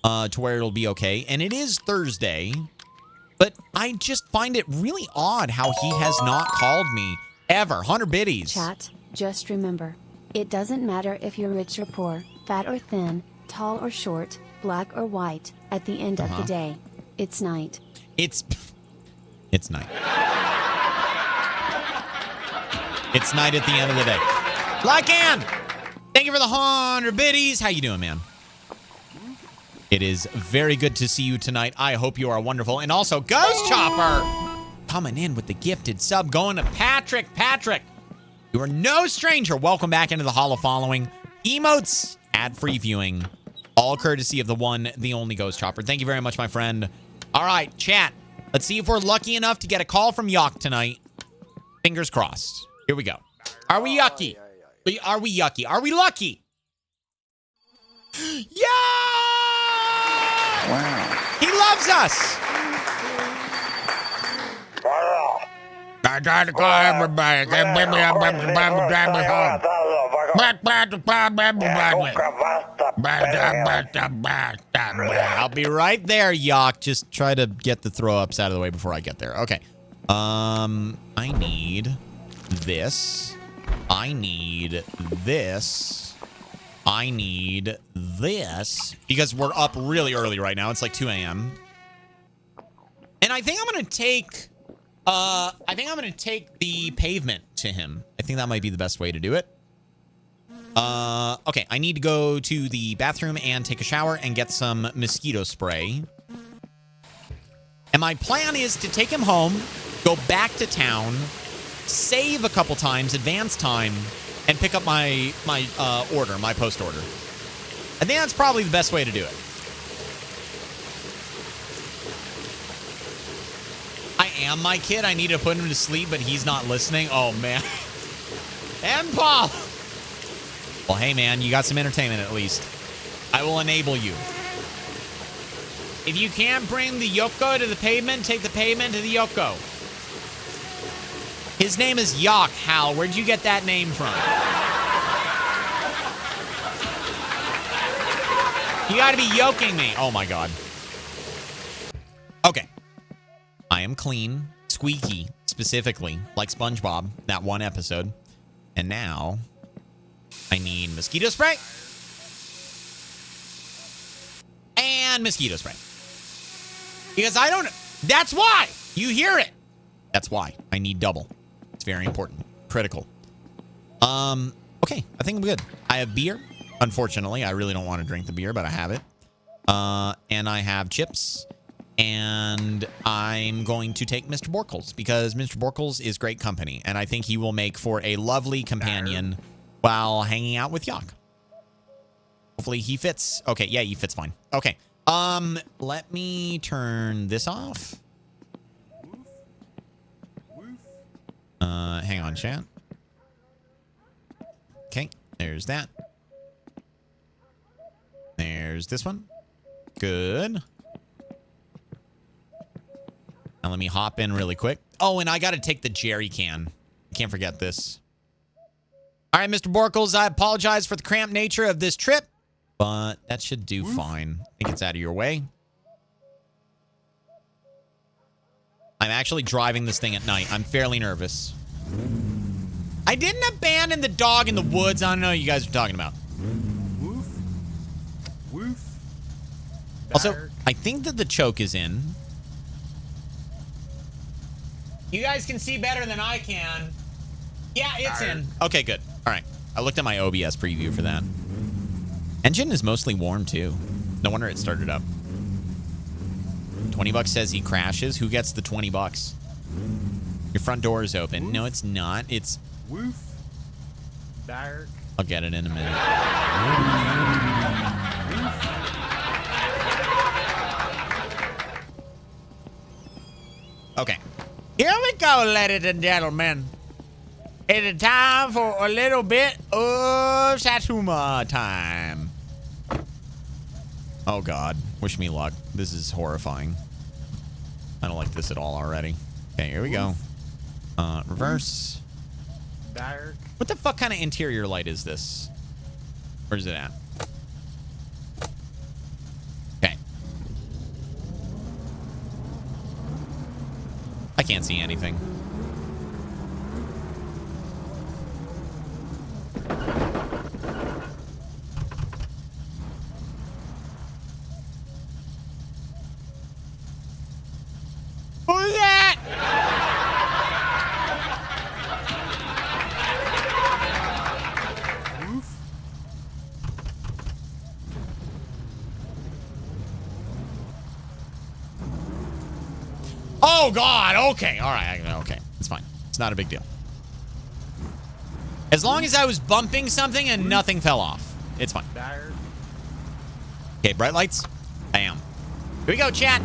to where it'll be okay. And it is Thursday. But I just find it really odd how he has not called me ever. 100 biddies. Chat, just remember. It doesn't matter if you're rich or poor, fat or thin, tall or short, black or white. At the end of the day, it's night. It's night. It's night at the end of the day. Lycan, thank you for the 100 biddies. How you doing, man? It is very good to see you tonight. I hope you are wonderful. And also, Ghost Chopper coming in with the gifted sub, going to Patrick. Patrick, you are no stranger. Welcome back into the HaLLoW following. Emotes, ad-free viewing, all courtesy of the one, the only Ghost Chopper. Thank you very much, my friend. All right, chat. Let's see if we're lucky enough to get a call from Yock tonight. Fingers crossed. Here we go. Are we yucky? Are we yucky? Are we lucky? Yeah! Wow. He loves us. I tried to call everybody. I'll be right there, Yock. Just try to get the throw-ups out of the way before I get there. Okay. I need this. I need this. I need this. Because we're up really early right now. It's like 2 a.m. And I think I'm going to take... the pavement to him. I think that might be the best way to do it. Okay, I need to go to the bathroom and take a shower and get some mosquito spray. And my plan is to take him home, go back to town, save a couple times, advance time, and pick up my order, my post order. I think that's probably the best way to do it. I am my kid. I need to put him to sleep, but he's not listening. Oh, man. And Paul. Well, hey, man, you got some entertainment at least. I will enable you. If you can't bring the Yoko to the pavement, take the pavement to the Yoko. His name is Yock, Hal. Where'd you get that name from? You gotta be yoking me. Oh, my God. Okay. I am clean, squeaky, specifically, like SpongeBob, that one episode. And now, I need mosquito spray. And mosquito spray. Because I don't... That's why! You hear it! That's why. I need double. It's very important. Critical. Okay, I think I'm good. I have beer. Unfortunately, I really don't want to drink the beer, but I have it. And I have chips. And I'm going to take Mr. Borkles because Mr. Borkles is great company. And I think he will make for a lovely companion while hanging out with Yock. Hopefully he fits. Okay, yeah, he fits fine. Okay. Let me turn this off. Hang on, chat. Okay, there's that. There's this one. Good. Now let me hop in really quick. Oh, and I got to take the jerry can. Can't forget this. All right, Mr. Borkles, I apologize for the cramped nature of this trip, but that should do fine. I think it's out of your way. I'm actually driving this thing at night. I'm fairly nervous. I didn't abandon the dog in the woods. I don't know what you guys are talking about. Woof. Woof. Also, I think that the choke is in. You guys can see better than I can. Yeah, it's in. Okay, good. All right. I looked at my OBS preview for that. Engine is mostly warm, too. No wonder it started up. 20 bucks says he crashes. Who gets the 20 bucks? Your front door is open. No, it's not. It's... Woof. Dark. I'll get it in a minute. Okay. Here we go, ladies and gentlemen. It's time for a little bit of Satsuma time. Oh, God. Wish me luck. This is horrifying. I don't like this at all already. Okay, here we go. Reverse. Dark. What the fuck kind of interior light is this? Where's it at? Okay. can't see anything. Who's that? Woof. Oh, God. Okay. All right. Okay. It's fine. It's not a big deal. As long as I was bumping something and nothing fell off, it's fine. Dire. Okay, bright lights. Bam. Here we go, chat.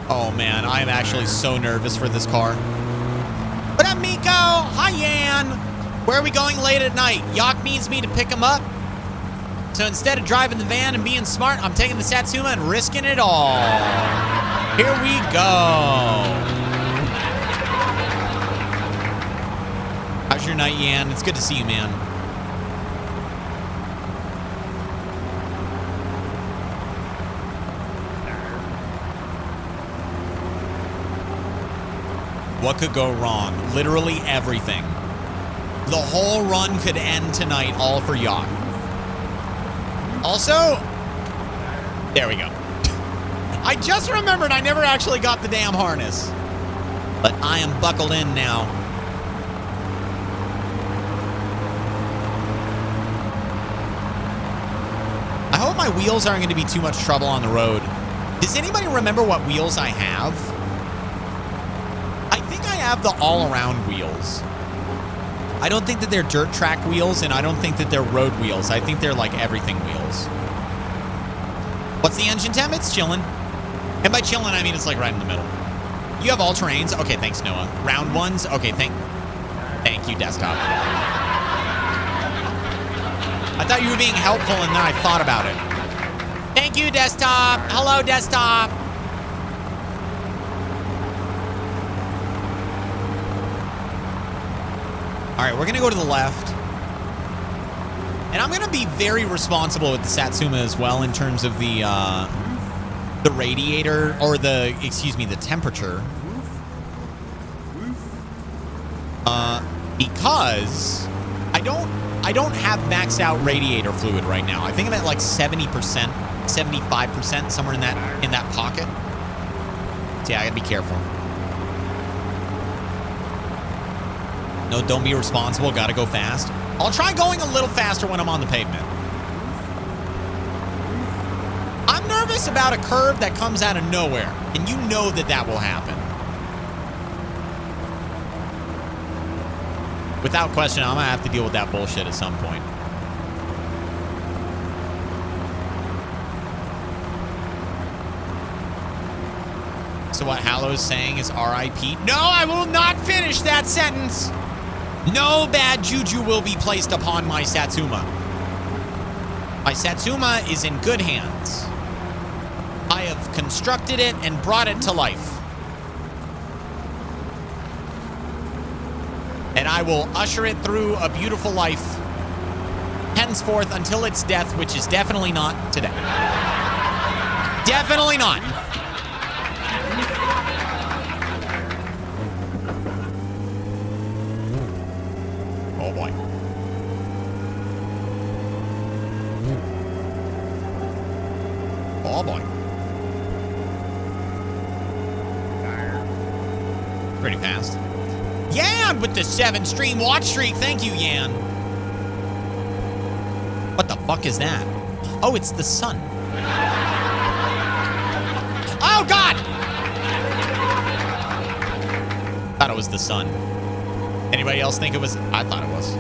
Oh, man. I am actually so nervous for this car. What up, Miko? Hi, Yan. Where are we going late at night? Yak needs me to pick him up. So instead of driving the van and being smart, I'm taking the Satsuma and risking it all. Here we go. How's your night, Yan? It's good to see you, man. What could go wrong? Literally everything. The whole run could end tonight, all for Yak. Also, there we go. I just remembered I never actually got the damn harness. But I am buckled in now. I hope my wheels aren't going to be too much trouble on the road. Does anybody remember what wheels I have? I think I have the all-around wheels. I don't think that they're dirt track wheels, and I don't think that they're road wheels. I think they're like everything wheels. What's the engine temp? It's chilling. And by chilling, I mean it's like right in the middle. You have all terrains? Okay, thanks, Noah. Round ones? Okay, thank you, desktop. I thought you were being helpful, and then I thought about it. Thank you, desktop. Hello, desktop. All right, we're going to go to the left. And I'm going to be very responsible with the Satsuma as well in terms of the radiator, or the temperature. Because I don't have maxed out radiator fluid right now. I think I'm at like 70%, 75%, somewhere in that pocket. So yeah, I got to be careful. No, don't be irresponsible. Got to go fast. I'll try going a little faster when I'm on the pavement. I'm nervous about a curve that comes out of nowhere, and you know that will happen. Without question, I'm going to have to deal with that bullshit at some point. So what HaLLoW is saying is RIP. No, I will not finish that sentence. No bad juju will be placed upon my Satsuma. My Satsuma is in good hands. I have constructed it and brought it to life. And I will usher it through a beautiful life henceforth until its death, which is definitely not today. Definitely not. Oh boy. Oh boy. Pretty fast. Yan with the 7 stream watch streak. Thank you, Yan. What the fuck is that? Oh, it's the sun. Oh, God! Thought it was the sun. Anybody else think it was? I thought it was.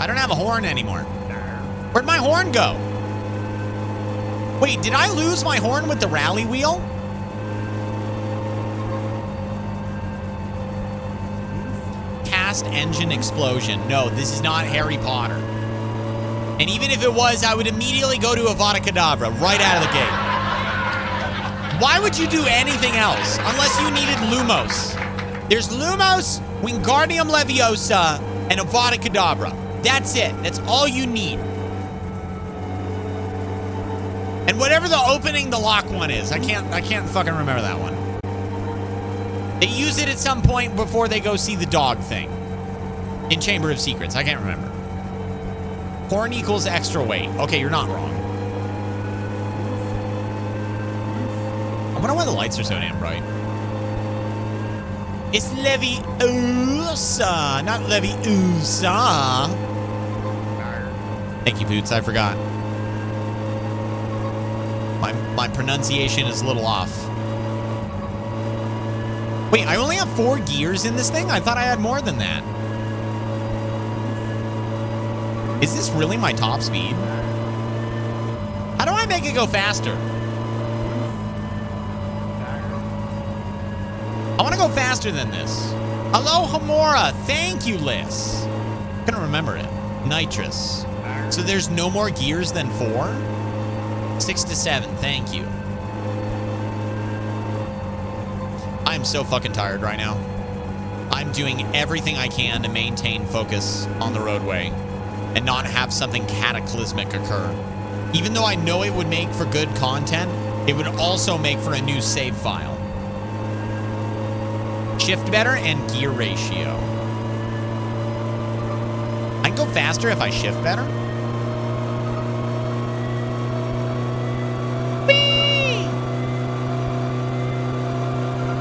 I don't have a horn anymore. Where'd my horn go? Wait, did I lose my horn with the rally wheel? Cast engine explosion. No, this is not Harry Potter. And even if it was, I would immediately go to Avada Kedavra right out of the gate. Why would you do anything else unless you needed Lumos? There's Lumos Wingardium Leviosa and Avada Kedavra. That's it. That's all you need. And whatever the opening the lock one is, I can't fucking remember that one. They use it at some point before they go see the dog thing in Chamber of Secrets. I can't remember. Horn equals extra weight. Okay, you're not wrong. I wonder why the lights are so damn bright. It's Leviosa, not Leviosa. Thank you, Boots. I forgot. My pronunciation is a little off. Wait, I only have 4 gears in this thing? I thought I had more than that. Is this really my top speed? How do I make it go faster? I want to go faster than this. Hello, Hamora. Thank you, Liz. Couldn't remember it. Nitrous. So there's no more gears than 4? 6 to 7. Thank you. I'm so fucking tired right now. I'm doing everything I can to maintain focus on the roadway and not have something cataclysmic occur. Even though I know it would make for good content, it would also make for a new save file. Shift better and gear ratio. I can go faster if I shift better. Whee!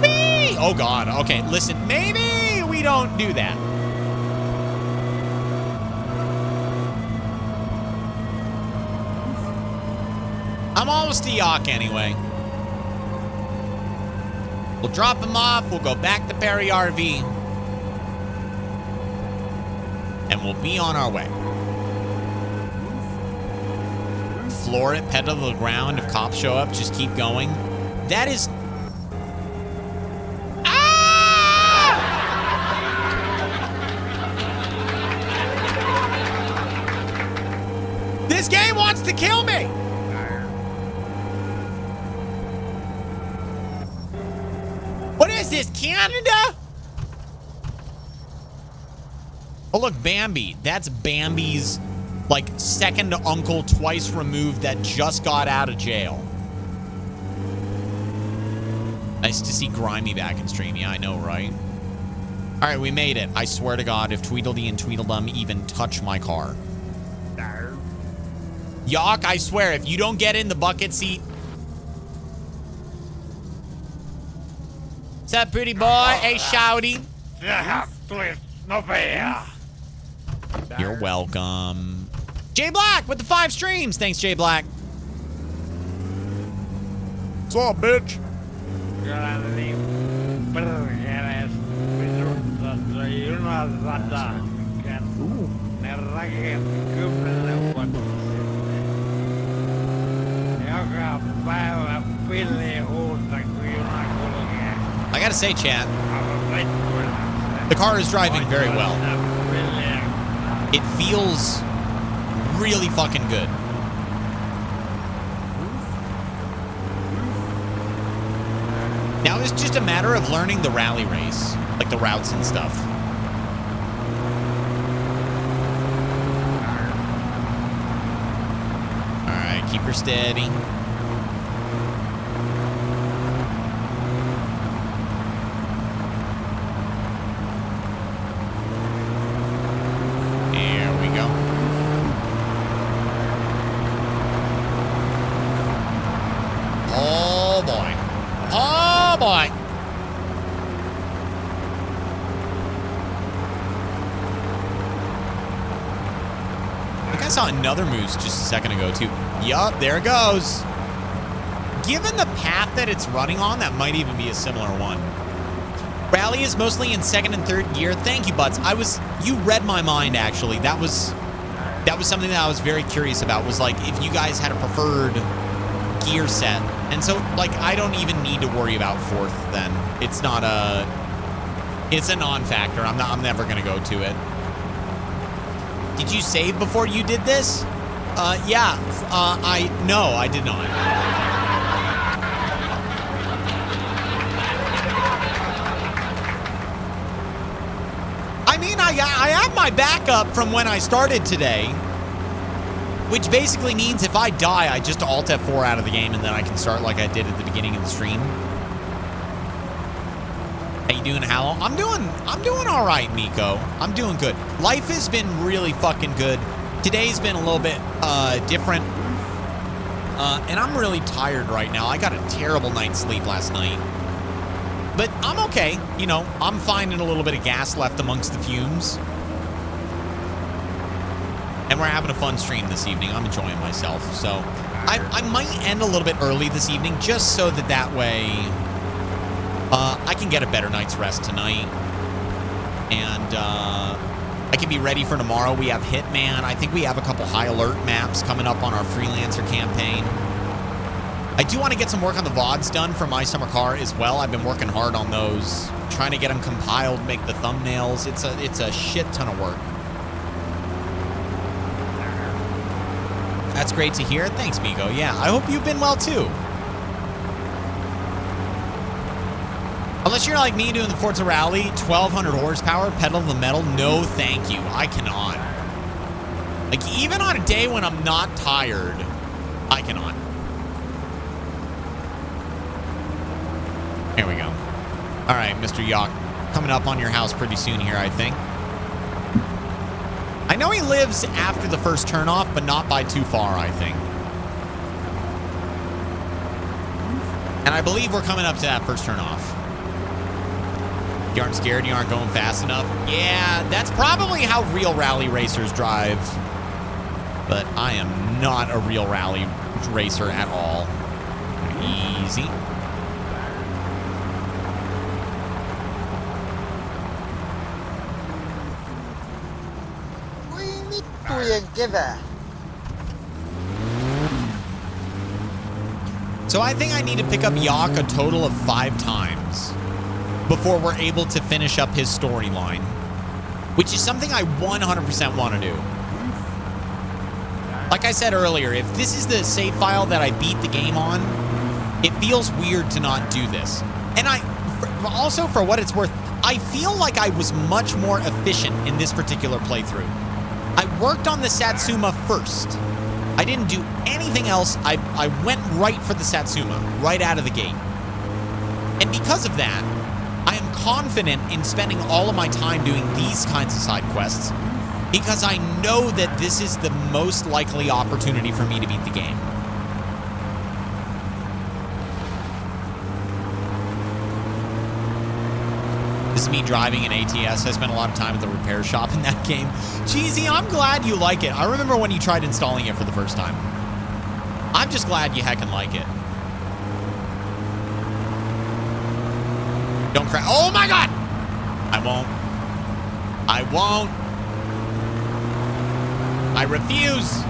Whee! Oh God. Okay, listen, maybe we don't do that. I'm almost a Yak anyway. We'll drop him off. We'll go back to Perry RV. And we'll be on our way. Floor it, pedal to the ground. If cops show up, just keep going. That is... Ah! This game wants to kill me! What is this, Canada? Oh, look, Bambi. That's Bambi's, like, second uncle twice removed that just got out of jail. Nice to see Grimy back in stream. Yeah, I know, right? All right, we made it. I swear to God, if Tweedledee and Tweedledum even touch my car. Yak, I swear, if you don't get in the bucket seat... What's up, pretty boy? Hey, Shouty. You're welcome. Jay Black with the 5 streams. Thanks, Jay Black. What's up, bitch? I gotta say, chat, the car is driving very well. It feels really fucking good. Now it's just a matter of learning the rally race, like the routes and stuff. All right, keep her steady. Saw another moose just a second ago too. Yup, there it goes. Given the path that it's running on, that might even be a similar one. Rally is mostly in second and third gear. Thank you, Butts. You read my mind, actually. That was something that I was very curious about, was like if you guys had a preferred gear set. And so like I don't even need to worry about fourth then. It's a non-factor. I'm never gonna go to it. Did you save before you did this? Yeah. No, I did not. I have my backup from when I started today, which basically means if I die, I just Alt F4 out of the game and then I can start like I did at the beginning of the stream. How you doing, HaLLoW? I'm doing all right, Miko. I'm doing good. Life has been really fucking good. Today's been a little bit different. And I'm really tired right now. I got a terrible night's sleep last night. But I'm okay. You know, I'm finding a little bit of gas left amongst the fumes. And we're having a fun stream this evening. I'm enjoying myself. So I might end a little bit early this evening just so that way I can get a better night's rest tonight. And I can be ready for tomorrow. We have Hitman. I think we have a couple high alert maps coming up on our freelancer campaign. I do want to get some work on the VODs done for My Summer Car as well. I've been working hard on those, trying to get them compiled, make the thumbnails. It's a shit ton of work. That's great to hear. Thanks, Migo. Yeah, I hope you've been well too. Unless you're like me doing the Forza Rally, 1200 horsepower, pedal to the metal. No, thank you. I cannot. Like, even on a day when I'm not tired, I cannot. Here we go. All right, Mr. Yacht. Coming up on your house pretty soon here, I think. I know he lives after the first turnoff, but not by too far, I think. And I believe we're coming up to that first turnoff. You aren't scared? You aren't going fast enough? Yeah, that's probably how real rally racers drive. But I am not a real rally racer at all. Easy. So I think I need to pick up Yak a total of 5 times before we're able to finish up his storyline, which is something I 100% want to do. Like I said earlier, if this is the save file that I beat the game on, it feels weird to not do this. And also, for what it's worth, I feel like I was much more efficient in this particular playthrough. I worked on the Satsuma first. I didn't do anything else. I went right for the Satsuma, right out of the gate. And because of that, I am confident in spending all of my time doing these kinds of side quests because I know that this is the most likely opportunity for me to beat the game. This is me driving an ATS. I spent a lot of time at the repair shop in that game. Cheesy, I'm glad you like it. I remember when you tried installing it for the first time. I'm just glad you heckin' like it. Don't crash. Oh my God! I won't. I won't. I refuse.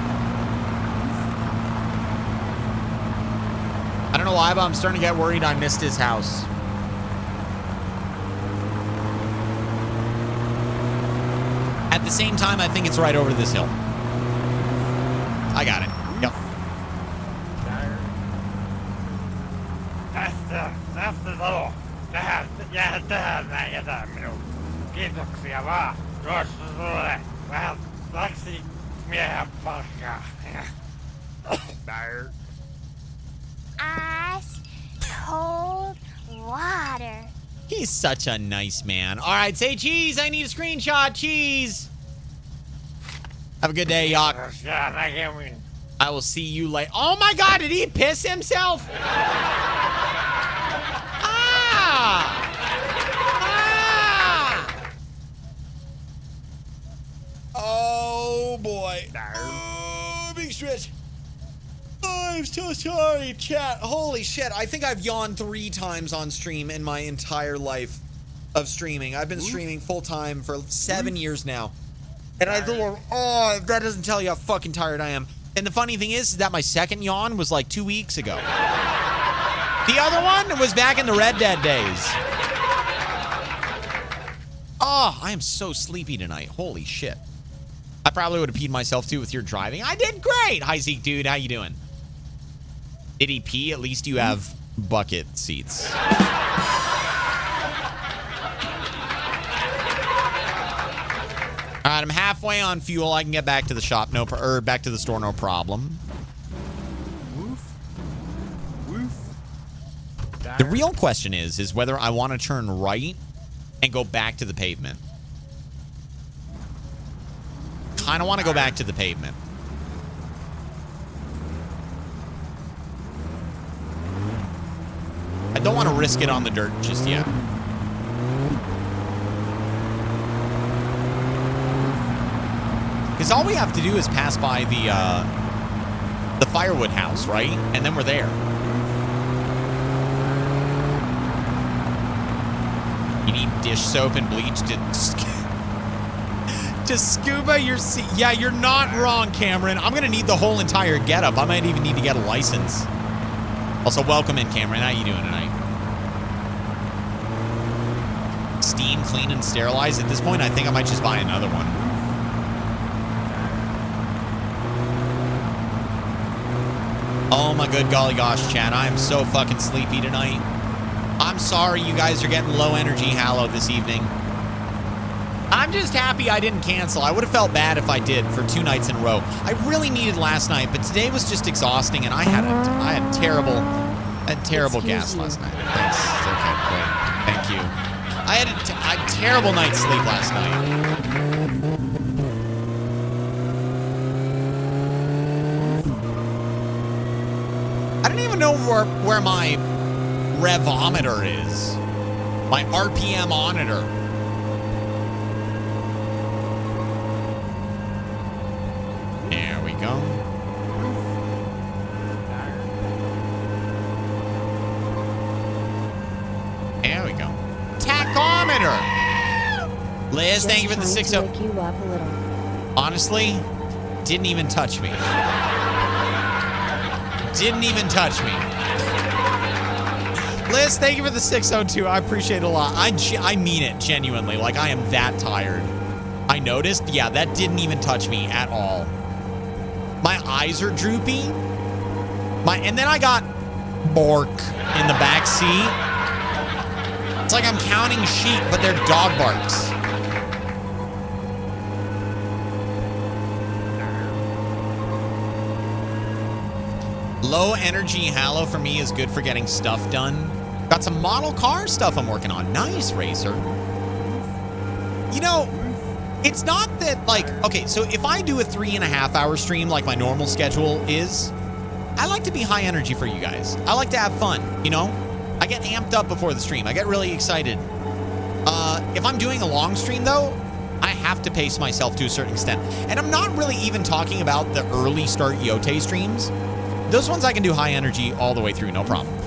I don't know why, but I'm starting to get worried I missed his house. At the same time, I think it's right over this hill. I got it. Yep. Kiitoksia vaan. Tuossa tulee vähän taksimiehen palkkaa. Ice cold water. He's such a nice man. All right, say cheese. I need a screenshot. Cheese. Have a good day, Yak. I will see you later. Oh my God, did he piss himself? Oh boy. Oh, big stretch. Oh, I'm so sorry, chat. Holy shit. I think I've yawned 3 times on stream in my entire life of streaming. I've been streaming full time for 7 years now. And I thought, oh, that doesn't tell you how fucking tired I am. And the funny thing is that my second yawn was like 2 weeks ago. The other one was back in the Red Dead days. Oh, I am so sleepy tonight. Holy shit. I probably would have peed myself too with your driving. I did great. Hi, Zeke, dude. How you doing? Did he pee? At least you have bucket seats. All right, I'm halfway on fuel. I can get back to the shop, back to the store, no problem. Woof. Woof. The real question is whether I want to turn right and go back to the pavement. Kind of want to go back to the pavement. I don't want to risk it on the dirt just yet. Because all we have to do is pass by the firewood house, right? And then we're there. You need dish soap and bleach to scuba your sea. Yeah, you're not wrong, Cameron. I'm going to need the whole entire getup. I might even need to get a license. Also, welcome in, Cameron. How you doing tonight? Steam, clean, and sterilize. At this point, I think I might just buy another one. Oh my good golly gosh, chat. I am so fucking sleepy tonight. I'm sorry you guys are getting low energy HaLLoW this evening. I'm just happy I didn't cancel. I would have felt bad if I did for 2 nights in a row. I really needed last night, but today was just exhausting, and I had terrible gas last night. Thanks. Okay, great. Thank you. I had a terrible night's sleep last night. I don't even know where my revometer is. My RPM monitor. There we go. There we go. Tachometer. Liz, thank you for the 6-0. Wake you up a little. Honestly, didn't even touch me. Didn't even touch me. Liz, thank you for the 602. I appreciate it a lot. I mean it genuinely. Like, I am that tired. I noticed. Yeah, that didn't even touch me at all. My eyes are droopy. And then I got Bork in the back seat. It's like I'm counting sheep, but they're dog barks. Low energy HaLLoW for me is good for getting stuff done. Got some model car stuff I'm working on. Nice, Racer. You know, it's not that, like, okay, so if I do a 3.5 hour stream like my normal schedule is, I like to be high energy for you guys. I like to have fun, you know? I get amped up before the stream. I get really excited. If I'm doing a long stream, though, I have to pace myself to a certain extent. And I'm not really even talking about the early start Yote streams. Those ones I can do high energy all the way through, no problem.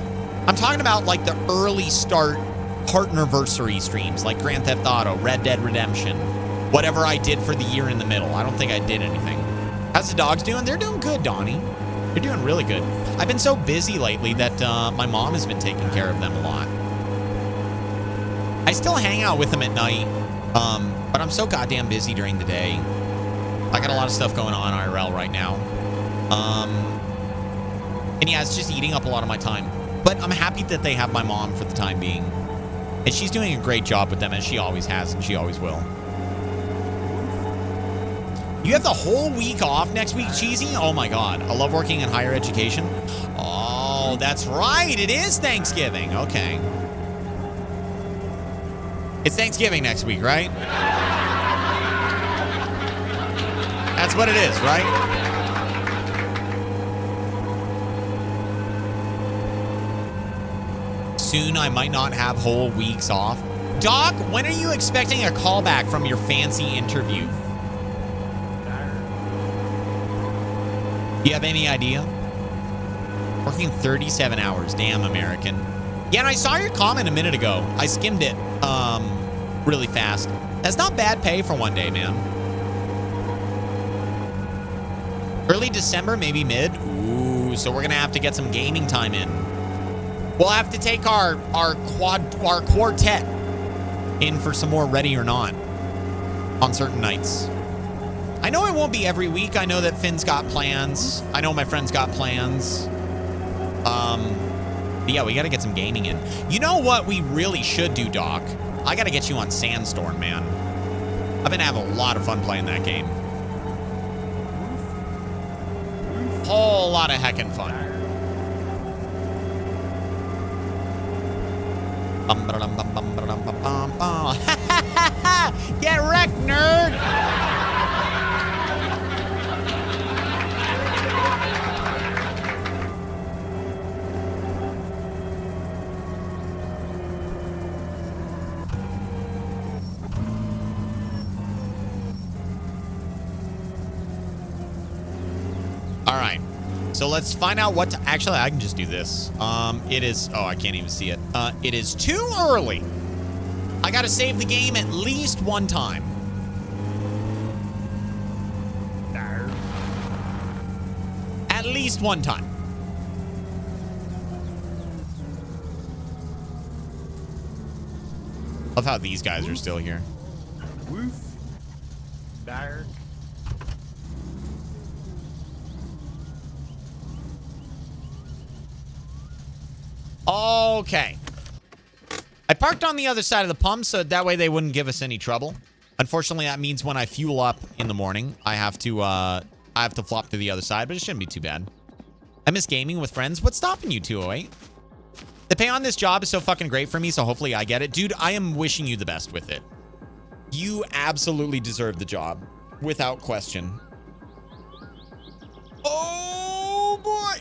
I'm talking about like the early start partnerversary streams like Grand Theft Auto, Red Dead Redemption, whatever I did for the year in the middle. I don't think I did anything. How's the dogs doing? They're doing good, Donnie. They're doing really good. I've been so busy lately that my mom has been taking care of them a lot. I still hang out with them at night, but I'm so goddamn busy during the day. I got a lot of stuff going on IRL right now. And yeah, it's just eating up a lot of my time. But I'm happy that they have my mom for the time being. And she's doing a great job with them, as she always has, and she always will. You have the whole week off next week, Cheesy? Oh my God. I love working in higher education. Oh, that's right. It is Thanksgiving. Okay. It's Thanksgiving next week, right? That's what it is, right? Soon I might not have whole weeks off. Doc, when are you expecting a callback from your fancy interview? Do you have any idea? Working 37 hours. Damn, American. Yeah, and I saw your comment a minute ago. I skimmed it really fast. That's not bad pay for one day, man. Early December, maybe mid. Ooh, so we're going to have to get some gaming time in. We'll have to take our quartet in for some more Ready or Not on certain nights. I know it won't be every week. I know that Finn's got plans. I know my friends got plans. But yeah, we got to get some gaming in. You know what we really should do, Doc? I got to get you on Sandstorm, man. I've been having a lot of fun playing that game. Whole lot of heckin' fun. Get wrecked, nerd! All right. So let's find out what to... Actually, I can just do this. It is... Oh, I can't even see it. It is too early. I got to save the game at least one time. At least one time. Love how these guys are still here. Woof. Dark. Okay. I parked on the other side of the pump so that way they wouldn't give us any trouble. Unfortunately, that means when I fuel up in the morning, I have to flop to the other side, but it shouldn't be too bad. I miss gaming with friends. What's stopping you, 208? The pay on this job is so fucking great for me, so hopefully I get it. Dude, I am wishing you the best with it. You absolutely deserve the job, without question. Oh, boy.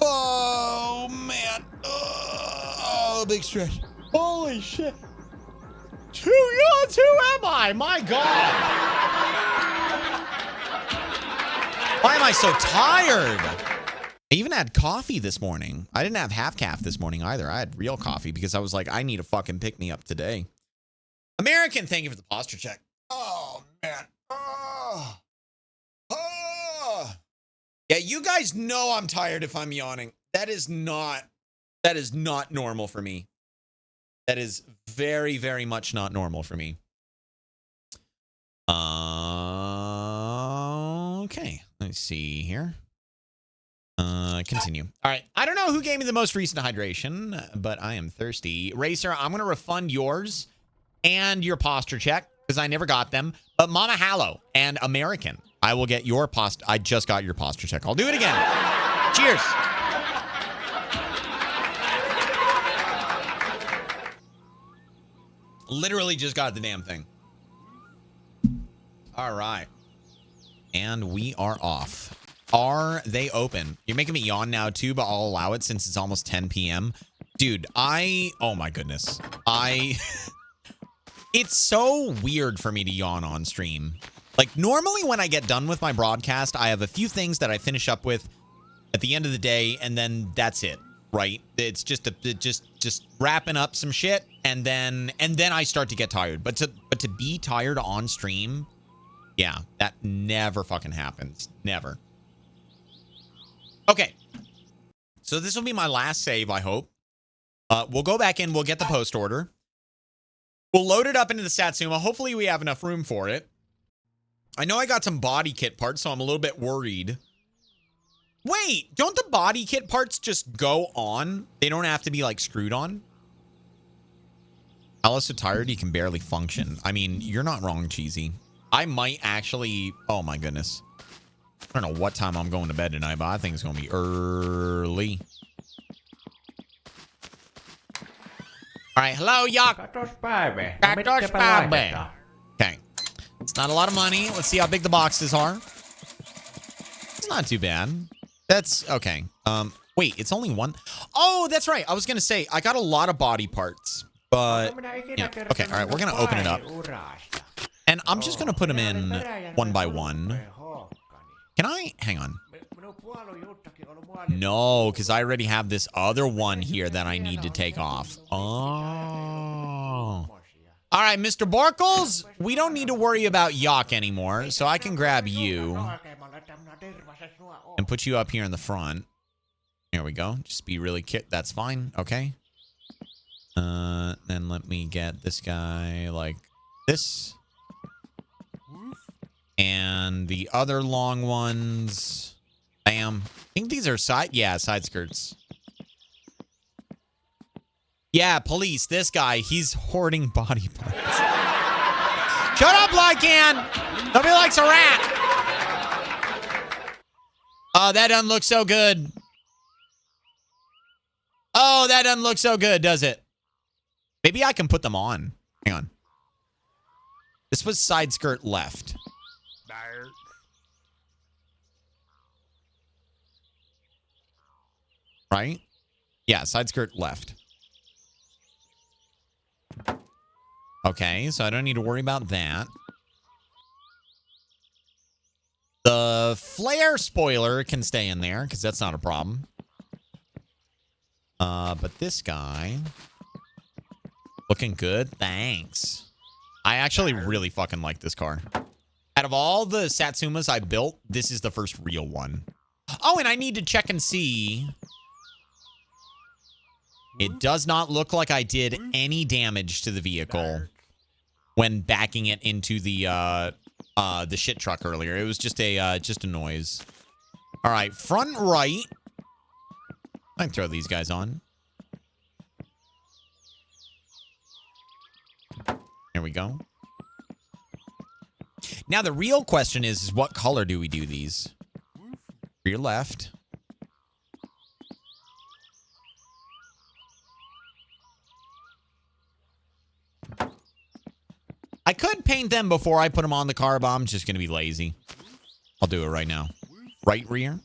Oh, man. Oh, big stretch. Holy shit. Who am I? My God. Why am I so tired? I even had coffee this morning. I didn't have half calf this morning either. I had real coffee because I was like, I need a fucking pick me up today. American, thank you for the posture check. Oh, man. Oh. Oh. Yeah, you guys know I'm tired if I'm yawning. That is not normal for me. That is very, very much not normal for me. Okay, let's see here. Continue. All right, I don't know who gave me the most recent hydration, but I am thirsty. Racer, I'm going to refund yours and your posture check because I never got them. But Mama HaLLoW and American, I will get your I just got your posture check. I'll do it again. Cheers. Literally just got the damn thing. All right. And we are off. Are they open? You're making me yawn now too, but I'll allow it since it's almost 10 p.m. Dude, oh my goodness. It's so weird for me to yawn on stream. Like normally when I get done with my broadcast, I have a few things that I finish up with at the end of the day, and then that's it, right? It's just just wrapping up some shit, and then I start to get tired. But to be tired on stream, yeah, that never fucking happens. Never. Okay. So this will be my last save, I hope. We'll go back in, we'll get the post order. We'll load it up into the Satsuma. Hopefully we have enough room for it. I know I got some body kit parts, so I'm a little bit worried. Wait, don't the body kit parts just go on? They don't have to be like screwed on? Alice so tired you can barely function. I mean, you're not wrong, Cheesy. I might actually... Oh my goodness. I don't know what time I'm going to bed tonight, but I think it's going to be early. All right, hello, Yak. Okay. It's not a lot of money. Let's see how big the boxes are. It's not too bad. That's okay. Wait, it's only one. Oh, that's right. I was going to say, I got a lot of body parts, but yeah. Okay, all right. We're going to open it up. And I'm just going to put them in one by one. Can I? Hang on. No, because I already have this other one here that I need to take off. Oh. All right, Mr. Borkles, we don't need to worry about Yak anymore, so I can grab you and put you up here in the front. Here we go. Just be really cute. That's fine. Okay. Then let me get this guy like this. And the other long ones. Bam. I think these are side skirts. Yeah, police. This guy, he's hoarding body parts. Shut up, Lycan. Nobody likes a rat. Oh, that doesn't look so good. Oh, that doesn't look so good, does it? Maybe I can put them on. Hang on. This was side skirt left. Dark. Right? Yeah, side skirt left. Okay, so I don't need to worry about that. The flare spoiler can stay in there because that's not a problem. But this guy looking good. Thanks. I actually really fucking like this car. Out of all the Satsumas I built, this is the first real one. Oh, and I need to check and see. It does not look like I did any damage to the vehicle when backing it into the shit truck earlier. It was just a noise. All right, front right. I can throw these guys on. There we go. Now the real question is what color do we do these? Rear left. I could paint them before I put them on the car, but I'm just going to be lazy. I'll do it right now. Right rear.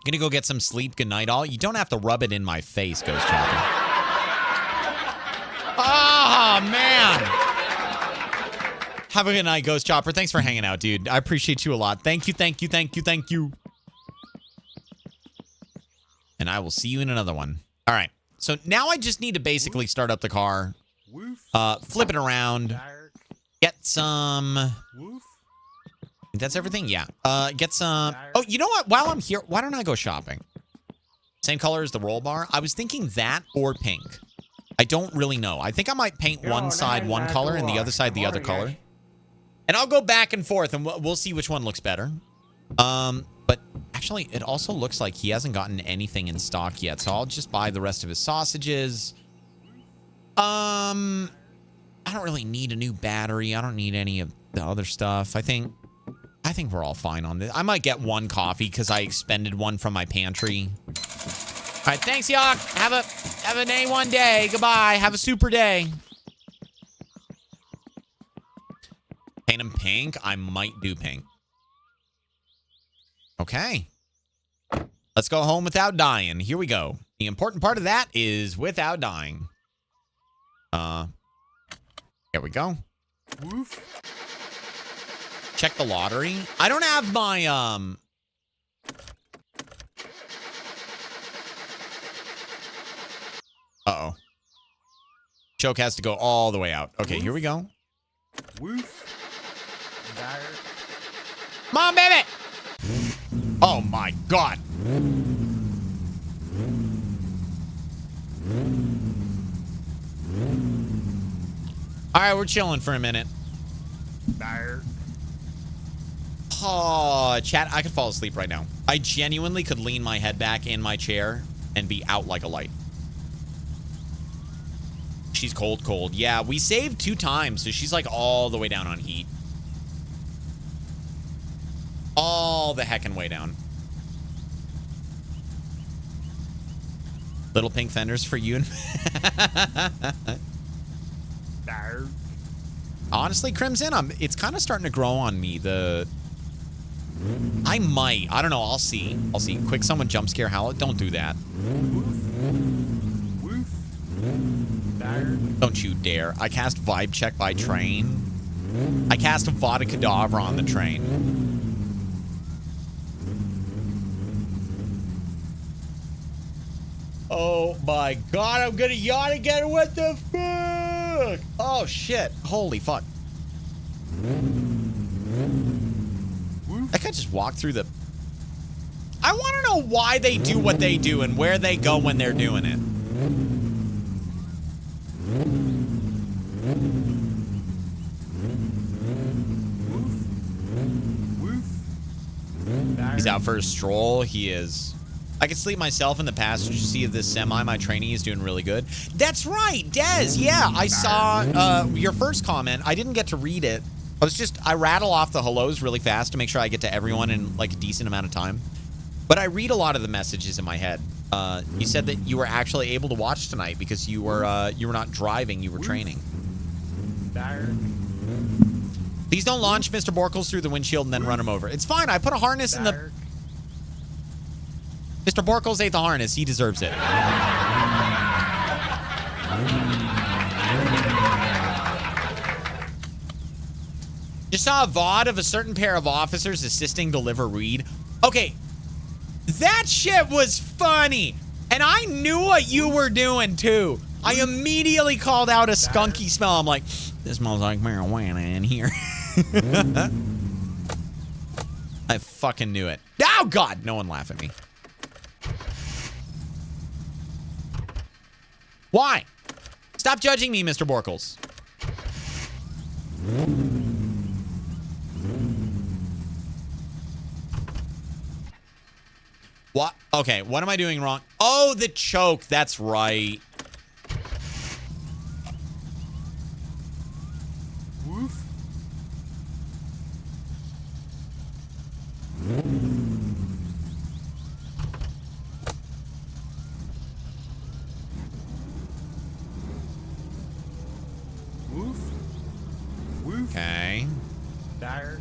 Gonna go get some sleep. Good night, all. You don't have to rub it in my face, Ghost Chopper. Oh, man. Have a good night, Ghost Chopper. Thanks for hanging out, dude. I appreciate you a lot. Thank you, thank you, thank you, thank you. And I will see you in another one. All right. So now I just need to basically start up the car. Flip it around. Get some... That's everything? Yeah. Get some... Oh, you know what? While I'm here, why don't I go shopping? Same color as the roll bar? I was thinking that or pink. I don't really know. I think I might paint one side one color and the other side the other color. And I'll go back and forth and we'll see which one looks better. But actually, it also looks like he hasn't gotten anything in stock yet. So I'll just buy the rest of his sausages. I don't really need a new battery. I don't need any of the other stuff. I think we're all fine on this. I might get one coffee because I expended one from my pantry. All right, thanks, Yock. Have an A1 day. Goodbye. Have a super day. Paint him pink. I might do pink. Okay. Let's go home without dying. Here we go. The important part of that is without dying. Here we go. Check the lottery. I don't have my, Uh-oh. Choke has to go all the way out. Okay, here we go. Come on, baby! Oh, my God. All right, we're chilling for a minute. Oh, chat, I could fall asleep right now. I genuinely could lean my head back in my chair and be out like a light. She's cold, cold. Yeah, we saved 2 times, so she's like all the way down on heat. All the heckin' way down. Little pink fenders for you. Honestly, Crimson, it's kind of starting to grow on me. I might. I don't know. I'll see. I'll see. Quick, someone jump scare HaLLoW. Don't do that. Don't you dare. I cast Vibe Check by train. I cast Vada Kedavra on the train. Oh my God, I'm gonna yawn again. What the fuck? Oh shit. Holy fuck. That guy just walked through the... I want to know why they do what they do and where they go when they're doing it. He's out for a stroll. He is. I could sleep myself in the passenger seat of this semi. My trainee is doing really good. That's right, Dez. Yeah, I saw your first comment. I didn't get to read it. I rattle off the hellos really fast to make sure I get to everyone in like a decent amount of time. But I read a lot of the messages in my head. You said that you were actually able to watch tonight because you were not driving, you were training. Please don't launch Mr. Borkles through the windshield and then run him over. It's fine. I put a harness in the... Mr. Borkles ate the harness. He deserves it. Just saw a VOD of a certain pair of officers assisting deliver Reed. Okay, that shit was funny. And I knew what you were doing, too. I immediately called out a skunky smell. I'm like, this smells like marijuana in here. I fucking knew it. Oh, God. No one laugh at me. Why? Stop judging me, Mr. Borkles. What? Okay, what am I doing wrong? Oh, the choke. That's right. Woof. Woof. Woof. Okay. Dire.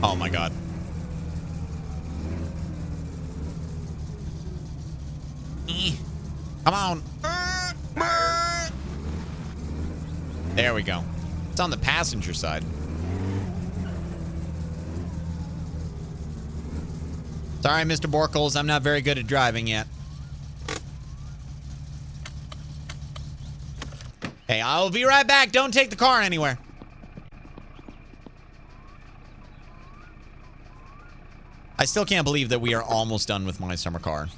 Oh my God. Come on. There we go. It's on the passenger side. Sorry, Mr. Borkles. I'm not very good at driving yet. Hey, I'll be right back. Don't take the car anywhere. I still can't believe that we are almost done with my summer car.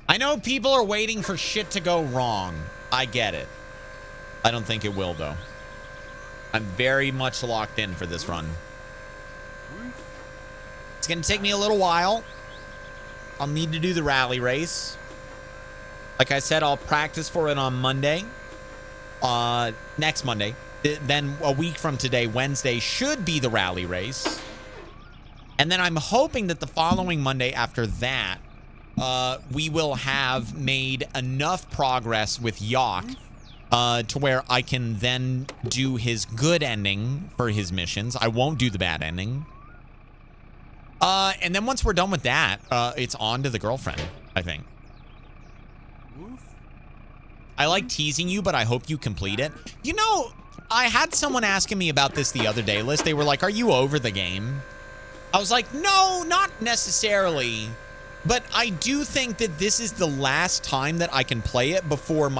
I know people are waiting for shit to go wrong. I get it. I don't think it will, though. I'm very much locked in for this run. It's going to take me a little while. I'll need to do the rally race. Like I said, I'll practice for it on Monday. Next Monday. Then a week from today, Wednesday, should be the rally race. And then I'm hoping that the following Monday after that, we will have made enough progress with Yok to where I can then do his good ending for his missions. I won't do the bad ending. And then once we're done with that, it's on to the girlfriend, I think. I like teasing you, but I hope you complete it. You know, I had someone asking me about this the other day, Liz. They were like, are you over the game? I was like, no, not necessarily. But I do think that this is the last time that I can play it before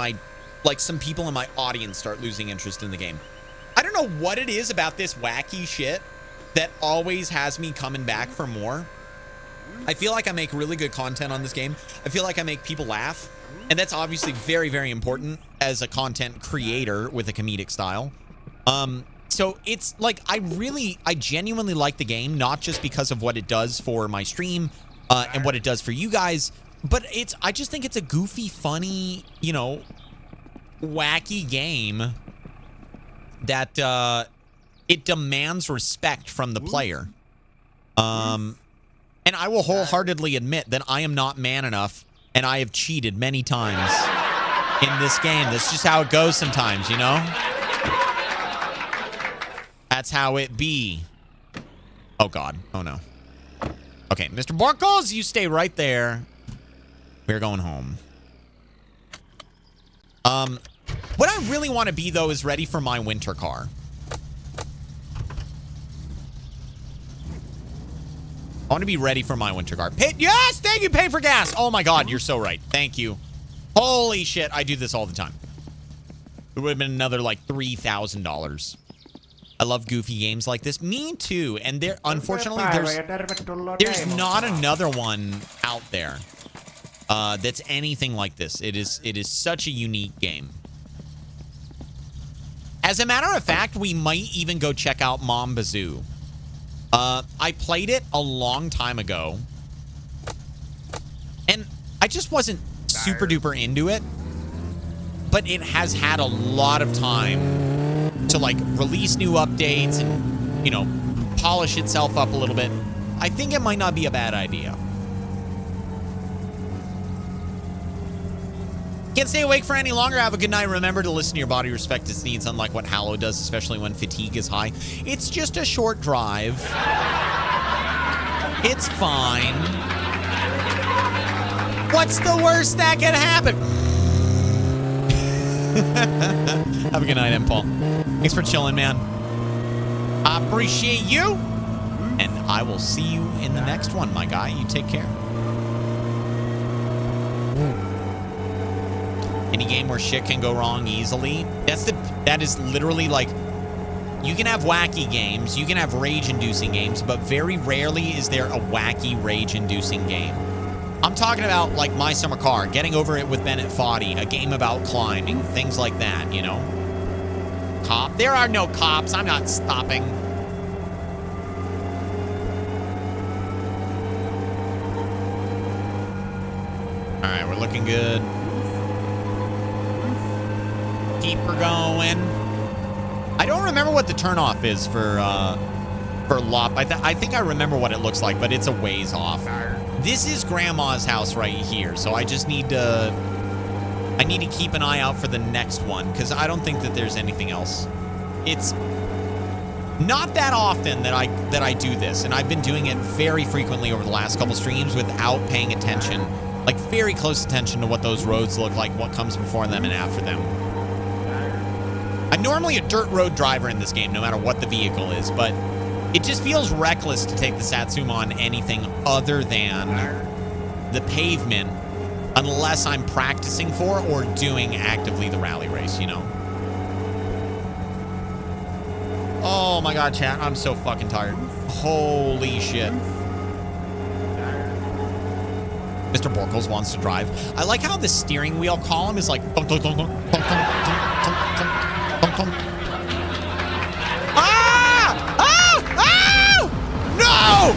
some people in my audience start losing interest in the game. I don't know what it is about this wacky shit that always has me coming back for more. I feel like I make really good content on this game. I feel like I make people laugh. And that's obviously very, very important as a content creator with a comedic style. So it's like, I genuinely like the game, not just because of what it does for my stream and what it does for you guys, but I just think it's a goofy, funny, you know, wacky game that it demands respect from the player. And I will wholeheartedly admit that I am not man enough, and I have cheated many times in this game. That's just how it goes sometimes, you know? That's how it be. Oh, God. Oh, no. Okay, Mr. Borkles, you stay right there. We're going home. What I really want to be, though, is ready for my winter car. I want to be ready for my winter car. Yes, thank you, pay for gas. Oh, my God, you're so right. Thank you. Holy shit, I do this all the time. It would have been another, like, $3,000. I love goofy games like this. Me too. And there, unfortunately, there's not another one out there that's anything like this. It is such a unique game. As a matter of fact, we might even go check out Mom Bazoo. I played it a long time ago, and I just wasn't super duper into it, but it has had a lot of time to like release new updates and, you know, polish itself up a little bit. I think it might not be a bad idea. Can't stay awake for any longer. Have a good night. Remember to listen to your body, respect its needs, unlike what HaLLoW does, especially when fatigue is high. It's just a short drive. It's fine. What's the worst that can happen? Have a good night, M. Paul. Thanks for chilling, man. I appreciate you. And I will see you in the next one, my guy. You take care. Any game where shit can go wrong easily. That is literally like, you can have wacky games, you can have rage-inducing games, but very rarely is there a wacky rage-inducing game. I'm talking about like My Summer Car, Getting Over It with Bennett Foddy, a game about climbing, things like that, you know? Cop? There are no cops. I'm not stopping. All right, we're looking good. Keep her going. I don't remember what the turnoff is for LOP. I think I remember what it looks like, but it's a ways off. This is Grandma's house right here, so I just need to... I need to keep an eye out for the next one, because I don't think that there's anything else. It's not that often that I do this, and I've been doing it very frequently over the last couple streams without paying attention, like very close attention to what those roads look like, what comes before them and after them. I'm normally a dirt road driver in this game, no matter what the vehicle is, but it just feels reckless to take the Satsuma on anything other than the pavement, unless I'm practicing for or doing actively the rally race, you know? Oh my God, chat, I'm so fucking tired. Holy shit. Mr. Borkles wants to drive. I like how the steering wheel column is like... Ah! Ah! Ah! No!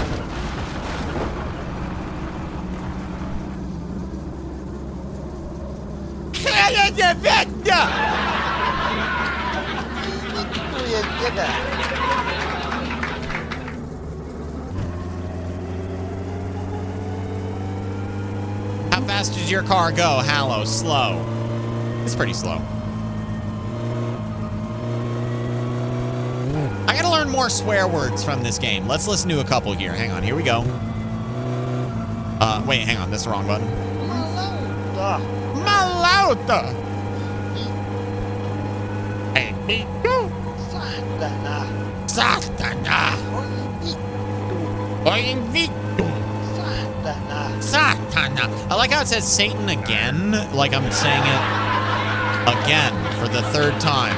How fast does your car go, HaLLoW? Slow. It's pretty slow. I gotta learn more swear words from this game. Let's listen to a couple here. Hang on, here we go. Wait, hang on, that's the wrong button. Malauta. Satana. Satana. I like how it says Satan again, like I'm saying it again for the third time.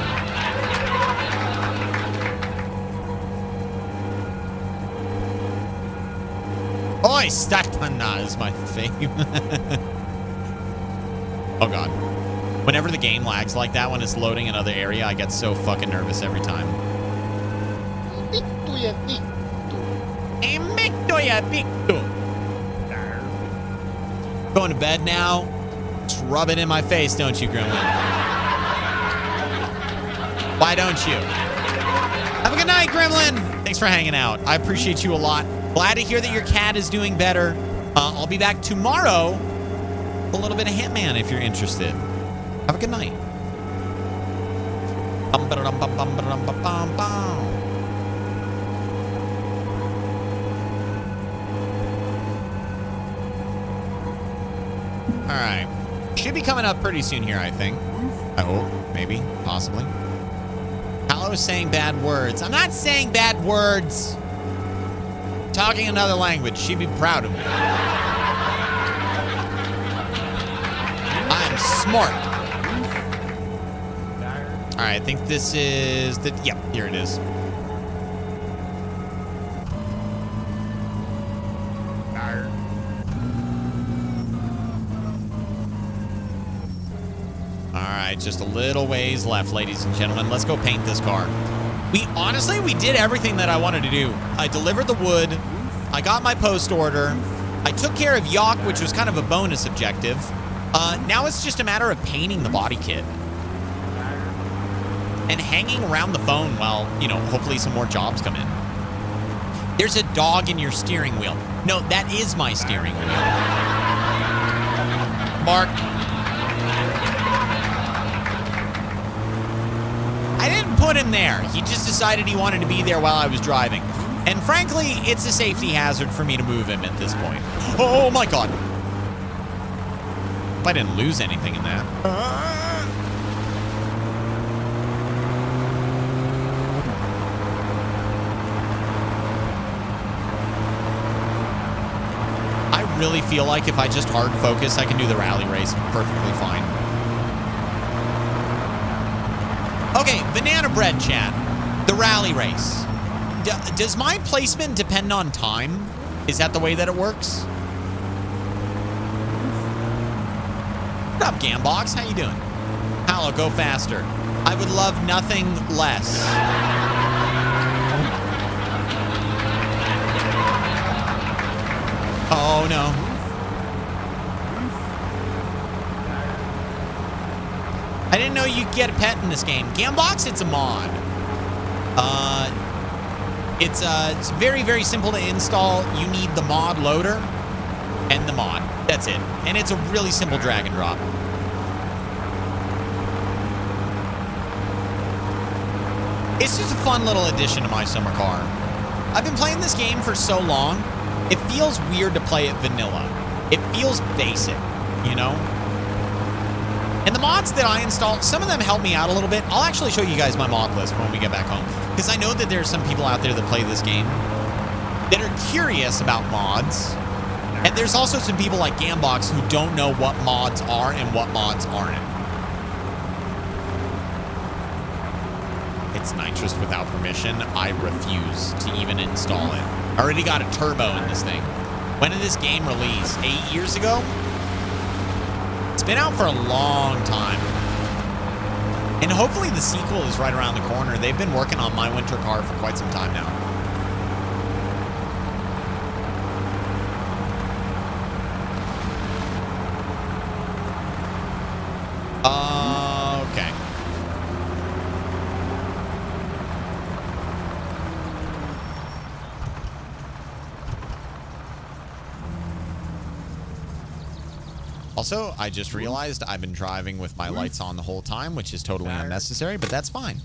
Oi, Satana is my favorite. Oh God. Whenever the game lags like that when it's loading another area, I get so fucking nervous every time. Going to bed now? Just rub it in my face, don't you, Gremlin? Why don't you? Have a good night, Gremlin. Thanks for hanging out. I appreciate you a lot. Glad to hear that your cat is doing better. I'll be back tomorrow with a little bit of Hitman if you're interested. Have a good night. All right. Should be coming up pretty soon here, I think. I hope. Maybe. Possibly. HaLLoW is saying bad words. I'm not saying bad words. I'm talking another language. She'd be proud of me. I'm smart. All right. I think this is the... Yep. Here it is. All right. right, just a little ways left, ladies and gentlemen. Let's go paint this car. We did everything that I wanted to do. I delivered the wood. I got my post order. I took care of Yock, which was kind of a bonus objective. Now it's just a matter of painting the body kit and hanging around the phone while, you know, hopefully some more jobs come in. There's a dog in your steering wheel. No, that is my steering wheel. Mark. I didn't put him there. He just decided he wanted to be there while I was driving. And frankly, it's a safety hazard for me to move him at this point. Oh my God. If I didn't lose anything in that. I really feel like if I just hard focus, I can do the rally race perfectly fine. Okay, banana bread chat. The rally race. Does my placement depend on time? Is that the way that it works? What up, Gambox? How you doing? HaLLoW, go faster. I would love nothing less. Oh, no. I didn't know you could get a pet in this game. Gambox, it's a mod. It's very, very simple to install. You need the mod loader and the mod. That's it. And it's a really simple drag and drop. It's just a fun little addition to my summer car. I've been playing this game for so long, it feels weird to play it vanilla. It feels basic, you know? And the mods that I installed, some of them help me out a little bit. I'll actually show you guys my mod list when we get back home. Because I know that there's some people out there that play this game that are curious about mods. And there's also some people like Gambox who don't know what mods are and what mods aren't. It's nitrous without permission. I refuse to even install it. I already got a turbo in this thing. When did this game release? 8 years ago? It's been out for a long time. And hopefully the sequel is right around the corner. They've been working on My Winter Car for quite some time now. Okay. Also, I just realized I've been driving with my lights on the whole time, which is totally unnecessary, but that's fine.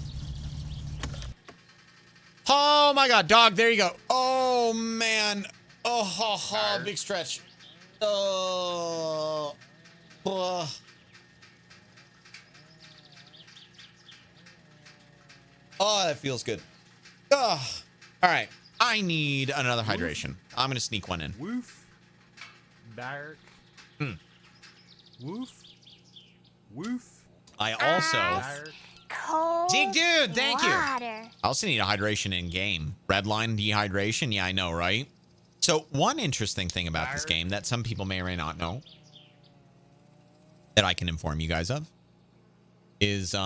Oh my God, dog, there you go. Oh man. Oh, ha, ha, big stretch. Oh. Oh, that feels good. Oh. All right, I need another hydration. I'm going to sneak one in. Woof. Dark. Woof. Woof. I also... Cold Zeke, dude, thank you. water. I also need a hydration in game. Redline dehydration. Yeah, I know, right? So one interesting thing about this game that some people may or may not know that I can inform you guys of is the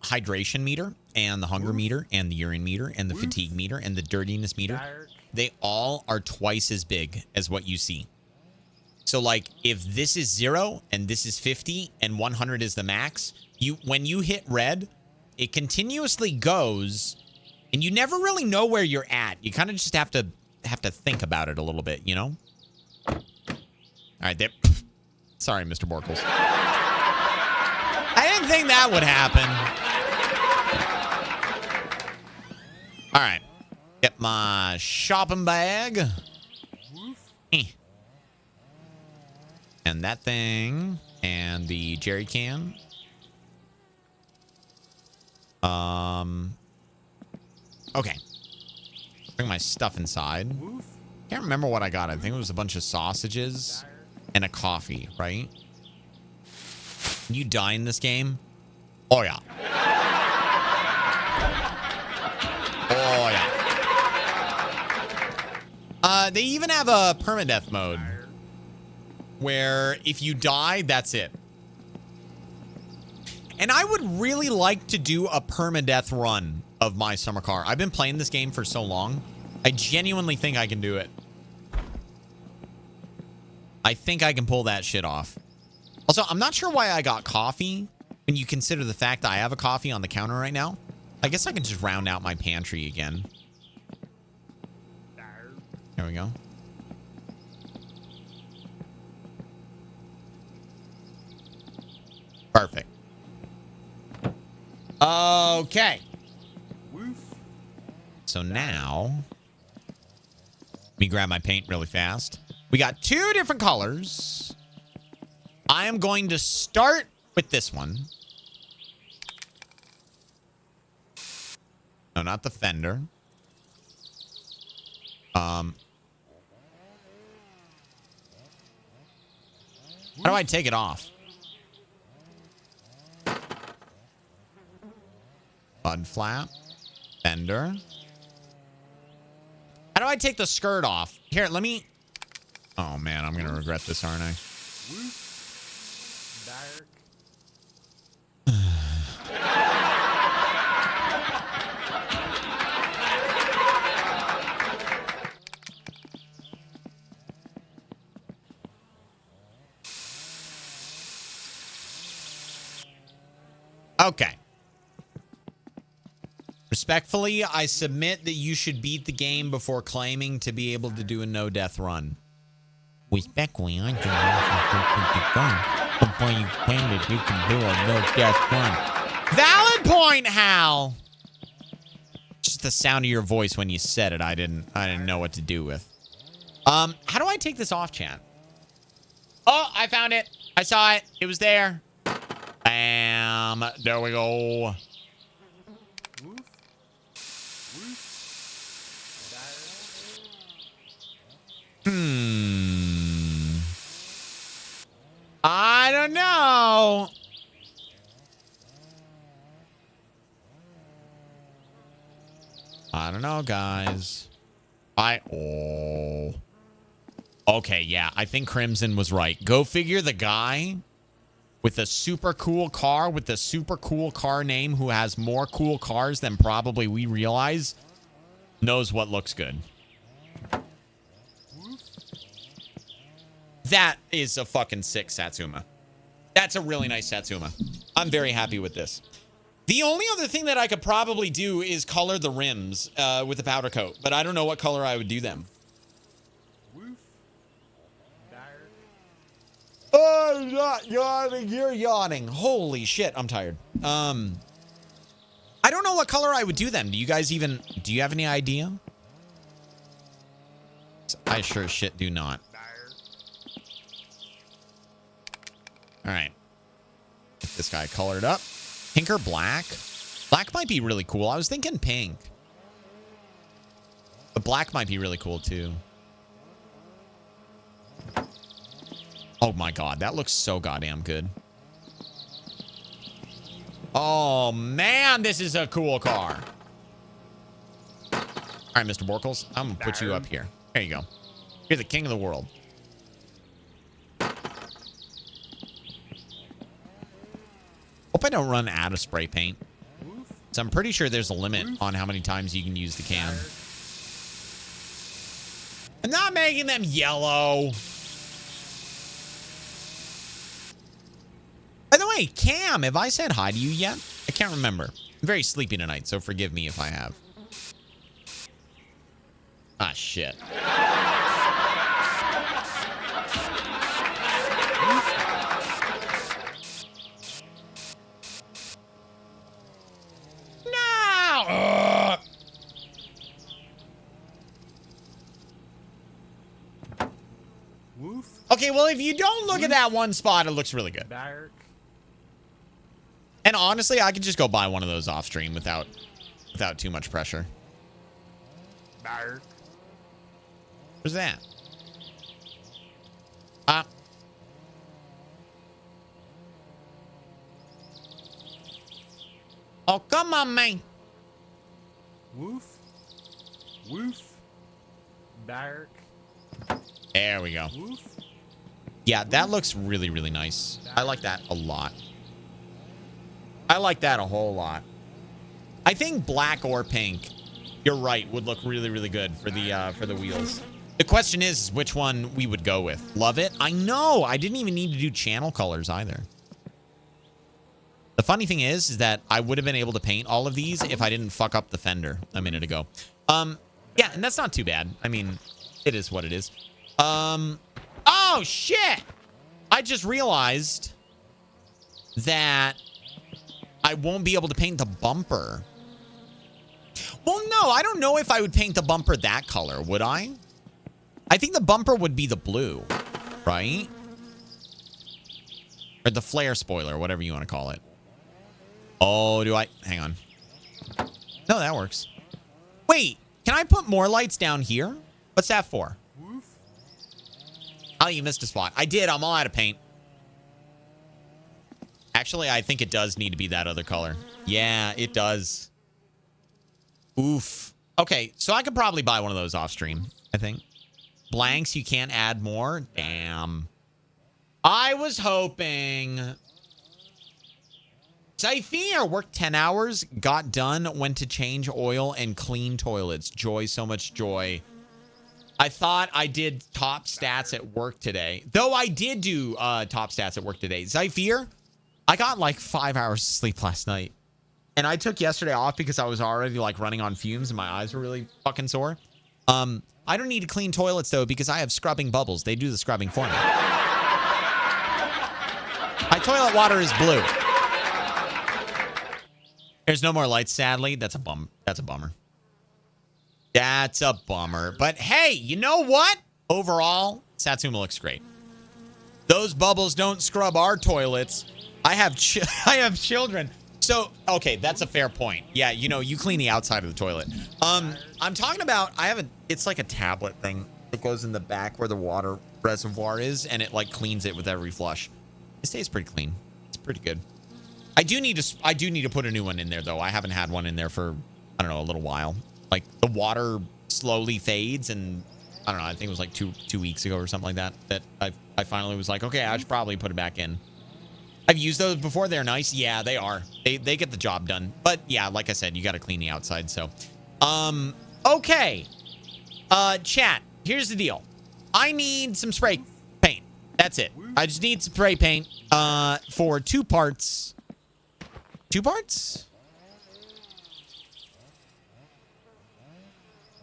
hydration meter and the hunger meter and the urine meter and the fatigue meter and the dirtiness meter. They all are twice as big as what you see. So like if this is 0 and this is 50 and 100 is the max, when you hit red, it continuously goes and you never really know where you're at. You kind of just have to think about it a little bit, you know? All right, there. Sorry, Mr. Borkles. I didn't think that would happen. All right. Get my shopping bag. And that thing. And the jerry can. Okay. Bring my stuff inside. Can't remember what I got. I think it was a bunch of sausages and a coffee, right? You die in this game? Oh, yeah. Oh, yeah. They even have a permadeath mode. where if you die, that's it. And I would really like to do a permadeath run of my summer car. I've been playing this game for so long. I genuinely think I can do it. I think I can pull that shit off. Also, I'm not sure why I got coffee when you consider the fact that I have a coffee on the counter right now. I guess I can just round out my pantry again. There we go. Perfect. Okay. So now, let me grab my paint really fast. We got 2 different colors. I am going to start with this one. No, not the fender. How do I take it off? Bud flap. Fender. How do I take the skirt off? Here, let me... Oh, man, I'm going to regret this, aren't I? Okay. Respectfully, I submit that you should beat the game before claiming to be able to do a no-death run. Respectfully, I do not before you claim that you can do a no-death run. Valid point, Hal! Just the sound of your voice when you said it, I didn't know what to do with. How do I take this off, chat? Oh, I found it. I saw it. It was there. Bam. There we go. I don't know. I don't know, guys. Okay, yeah. I think Crimson was right. Go figure, the guy with a super cool car with a super cool car name who has more cool cars than probably we realize knows what looks good. That is a fucking sick Satsuma. That's a really nice Satsuma. I'm very happy with this. The only other thing that I could probably do is color the rims with a powder coat, but I don't know what color I would do them. Oh, I'm not yawning. You're yawning. Holy shit, I'm tired. I don't know what color I would do them. Do you have any idea? I sure as shit do not. All right. Get this guy colored up. Pink or black? Black might be really cool. I was thinking pink. But black might be really cool too. Oh my god, that looks so goddamn good. Oh man, this is a cool car. All right, Mr. Borkles, I'm gonna put you up here. There you go. You're the king of the world. Hope I don't run out of spray paint. So I'm pretty sure there's a limit on how many times you can use the can. I'm not making them yellow. By the way, Cam, have I said hi to you yet? I can't remember. I'm very sleepy tonight, so forgive me if I have. Ah, shit. No! Okay, well, if you don't look at that one spot, it looks really good. And honestly, I could just go buy one of those off stream without too much pressure. Where's that? Oh, come on, man. Woof. Woof. Bark. There we go. Woof. Yeah, that looks really, really nice. I like that a lot. I like that a whole lot. I think black or pink, you're right, would look really, really good for the wheels. The question is which one we would go with. Love it. I know. I didn't even need to do channel colors either. The funny thing is that I would have been able to paint all of these if I didn't fuck up the fender a minute ago. Yeah, and that's not too bad. I mean, it is what it is. Oh, shit. I just realized that I won't be able to paint the bumper. Well, no, I don't know if I would paint the bumper that color, would I? I think the bumper would be the blue, right? Or the flare spoiler, whatever you want to call it. Oh, do I? Hang on. No, that works. Wait, can I put more lights down here? What's that for? Oh, you missed a spot. I did. I'm all out of paint. Actually, I think it does need to be that other color. Yeah, it does. Oof. Okay, so I could probably buy one of those off stream, I think. Blanks, you can't add more? Damn. I was hoping... Zyphier worked 10 hours, got done, went to change oil and clean toilets. Joy, so much joy. I thought I did top stats at work today. Though I did do top stats at work today. Zyphier, I got like 5 hours of sleep last night. And I took yesterday off because I was already like running on fumes and my eyes were really fucking sore. I don't need to clean toilets though because I have scrubbing bubbles. They do the scrubbing for me. My toilet water is blue. There's no more lights, sadly. That's a bummer. That's a bummer. That's a bummer. But hey, you know what? Overall, Satsuma looks great. Those bubbles don't scrub our toilets. I have children. So, okay, that's a fair point. Yeah, you know, you clean the outside of the toilet. I'm talking about, it's like a tablet thing that goes in the back where the water reservoir is, and it like cleans it with every flush. It stays pretty clean. It's pretty good. I do need to put a new one in there though. I haven't had one in there for, I don't know, a little while. Like the water slowly fades, and I don't know, I think it was like two weeks ago or something like that I finally was like, okay, I should probably put it back in. I've used those before. They're nice. Yeah, they are. They get the job done. But yeah, like I said, you got to clean the outside. So, okay. Chat, here's the deal. I need some spray paint. That's it. I just need spray paint for 2 parts. 2 parts?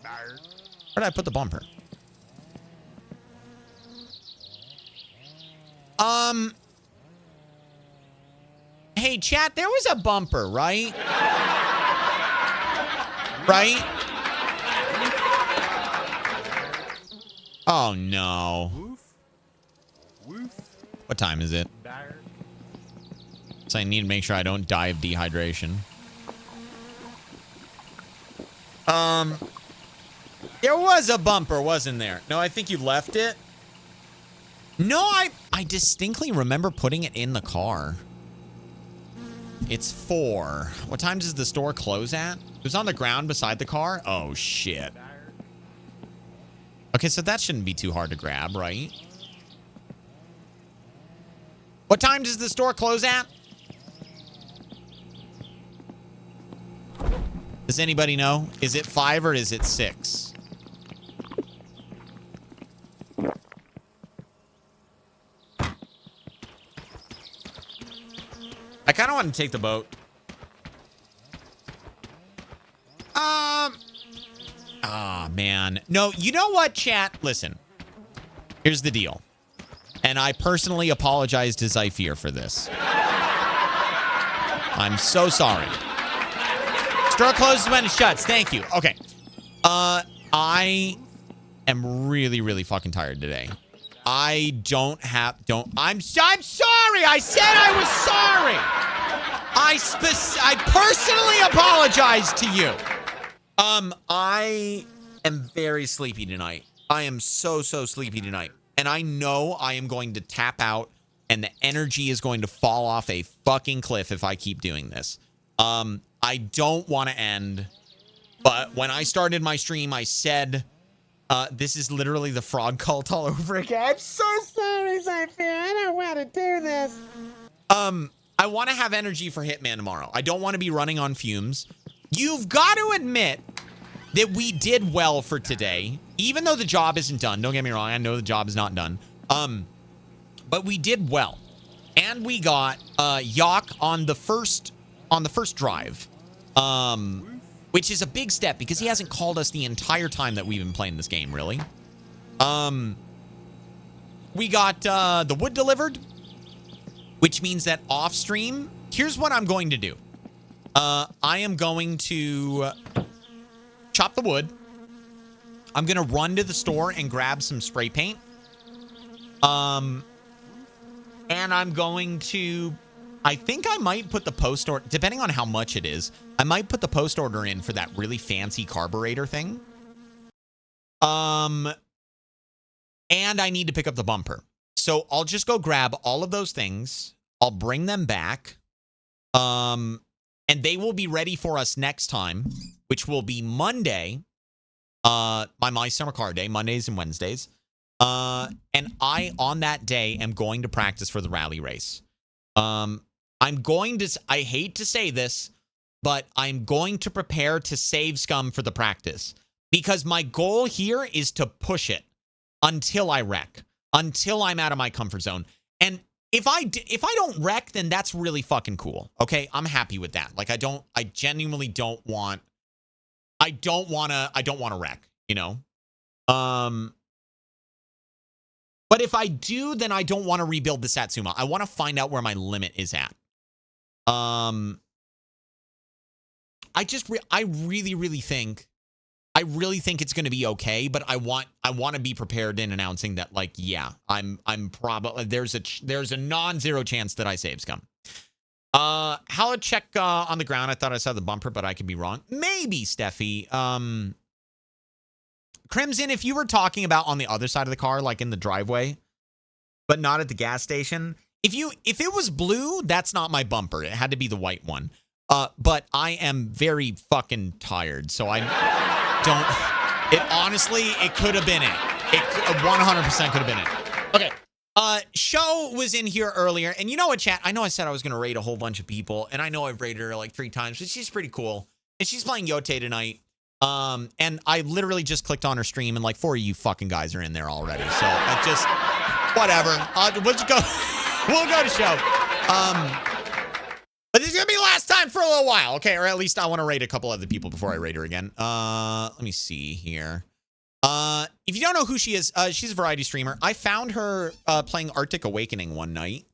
Where did I put the bumper? Hey, chat, there was a bumper, right? Right? Oh, no. What time is it? So I need to make sure I don't die of dehydration. There was a bumper, wasn't there? No, I think you left it. No, I distinctly remember putting it in the car. It's 4. What time does the store close at? It was on the ground beside the car. Oh, shit. Okay, so that shouldn't be too hard to grab, right? What time does the store close at? Does anybody know? Is it 5 or is it 6? I kind of want to take the boat. Ah, man. No, you know what, chat? Listen. Here's the deal. And I personally apologize to Zyphier for this. I'm so sorry. Store closes when it shuts. Thank you. Okay. I am really, really fucking tired today. I'm sorry. I said I was sorry. I personally apologize to you. I am very sleepy tonight. I am so sleepy tonight. And I know I am going to tap out and the energy is going to fall off a fucking cliff if I keep doing this. I don't want to end, but when I started my stream, I said This is literally the frog cult all over again. I'm so sorry, Cypher. I don't want to do this. I want to have energy for Hitman tomorrow. I don't want to be running on fumes. You've got to admit that we did well for today, even though the job isn't done. Don't get me wrong. I know the job is not done. But we did well. And we got Yak on the first drive. Which is a big step because he hasn't called us the entire time that we've been playing this game, really. We got the wood delivered, which means that off stream, here's what I'm going to do. I am going to chop the wood. I'm going to run to the store and grab some spray paint. And I'm going to, I think I might put the post order, depending on how much it is, I might put the post order in for that really fancy carburetor thing. And I need to pick up the bumper. So I'll just go grab all of those things. I'll bring them back. And they will be ready for us next time, which will be Monday. My summer car day, Mondays and Wednesdays. And I, on that day, am going to practice for the rally race. I'm going to, I hate to say this, but I'm going to prepare to save scum for the practice because my goal here is to push it until I wreck, until I'm out of my comfort zone. And if I don't wreck, then that's really fucking cool. Okay. I'm happy with that. Like, I genuinely don't want to wreck, you know? But if I do, then I don't want to rebuild the Satsuma. I want to find out where my limit is at. I really think it's going to be okay, but I want to be prepared in announcing that, like, yeah, I'm probably, there's a non-zero chance that I save scum. HaLLoW check on the ground. I thought I saw the bumper, but I could be wrong. Maybe, Steffi. Crimson, if you were talking about on the other side of the car, like in the driveway, but not at the gas station, if it was blue, that's not my bumper. It had to be the white one. But I am very fucking tired, so I don't. It could have been it. It 100% could have been it. Okay. Show was in here earlier, and you know what, chat? I know I said I was gonna raid a whole bunch of people, and I know I've raided her like 3 times, but she's pretty cool, and she's playing Yote tonight. And I literally just clicked on her stream, and like 4 of you fucking guys are in there already. So I just, whatever. We'll just go. We'll go to show. But this is gonna be the last time for a little while, okay? Or at least I want to raid a couple other people before I raid her again. Let me see here. If you don't know who she is, she's a variety streamer. I found her playing Arctic Awakening one night.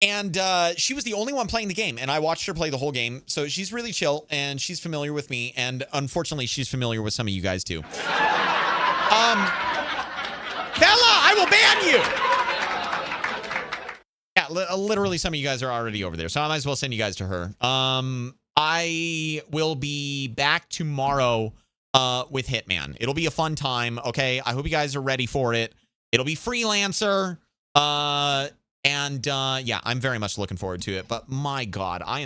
And she was the only one playing the game, and I watched her play the whole game. So she's really chill, and she's familiar with me, and unfortunately, she's familiar with some of you guys too. Fella, I will ban you. Yeah, literally, some of you guys are already over there, so I might as well send you guys to her. I will be back tomorrow with Hitman. It'll be a fun time. Okay, I hope you guys are ready for it. It'll be freelancer. Yeah, I'm very much looking forward to it. But my God, I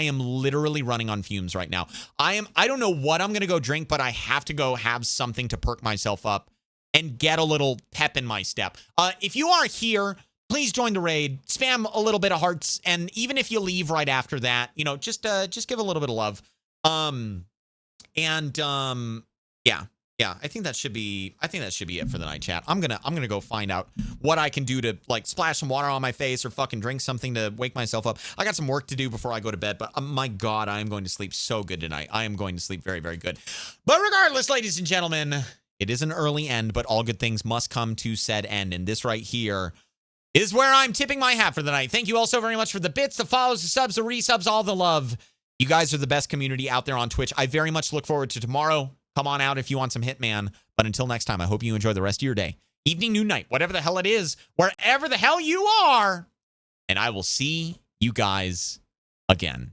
am literally running on fumes right now. I don't know what I'm gonna go drink, but I have to go have something to perk myself up and get a little pep in my step. If you are here, please join the raid. Spam a little bit of hearts, and even if you leave right after that, you know, just give a little bit of love. Yeah, I think that should be it for the night, chat. I'm gonna go find out what I can do to, like, splash some water on my face or fucking drink something to wake myself up. I got some work to do before I go to bed, but my God, I am going to sleep so good tonight. I am going to sleep very, very good. But regardless, ladies and gentlemen, it is an early end, but all good things must come to said end. And this right here is where I'm tipping my hat for the night. Thank you all so very much for the bits, the follows, the subs, the resubs, all the love. You guys are the best community out there on Twitch. I very much look forward to tomorrow. Come on out if you want some Hitman. But until next time, I hope you enjoy the rest of your day, evening, noon, night, whatever the hell it is, wherever the hell you are. And I will see you guys again.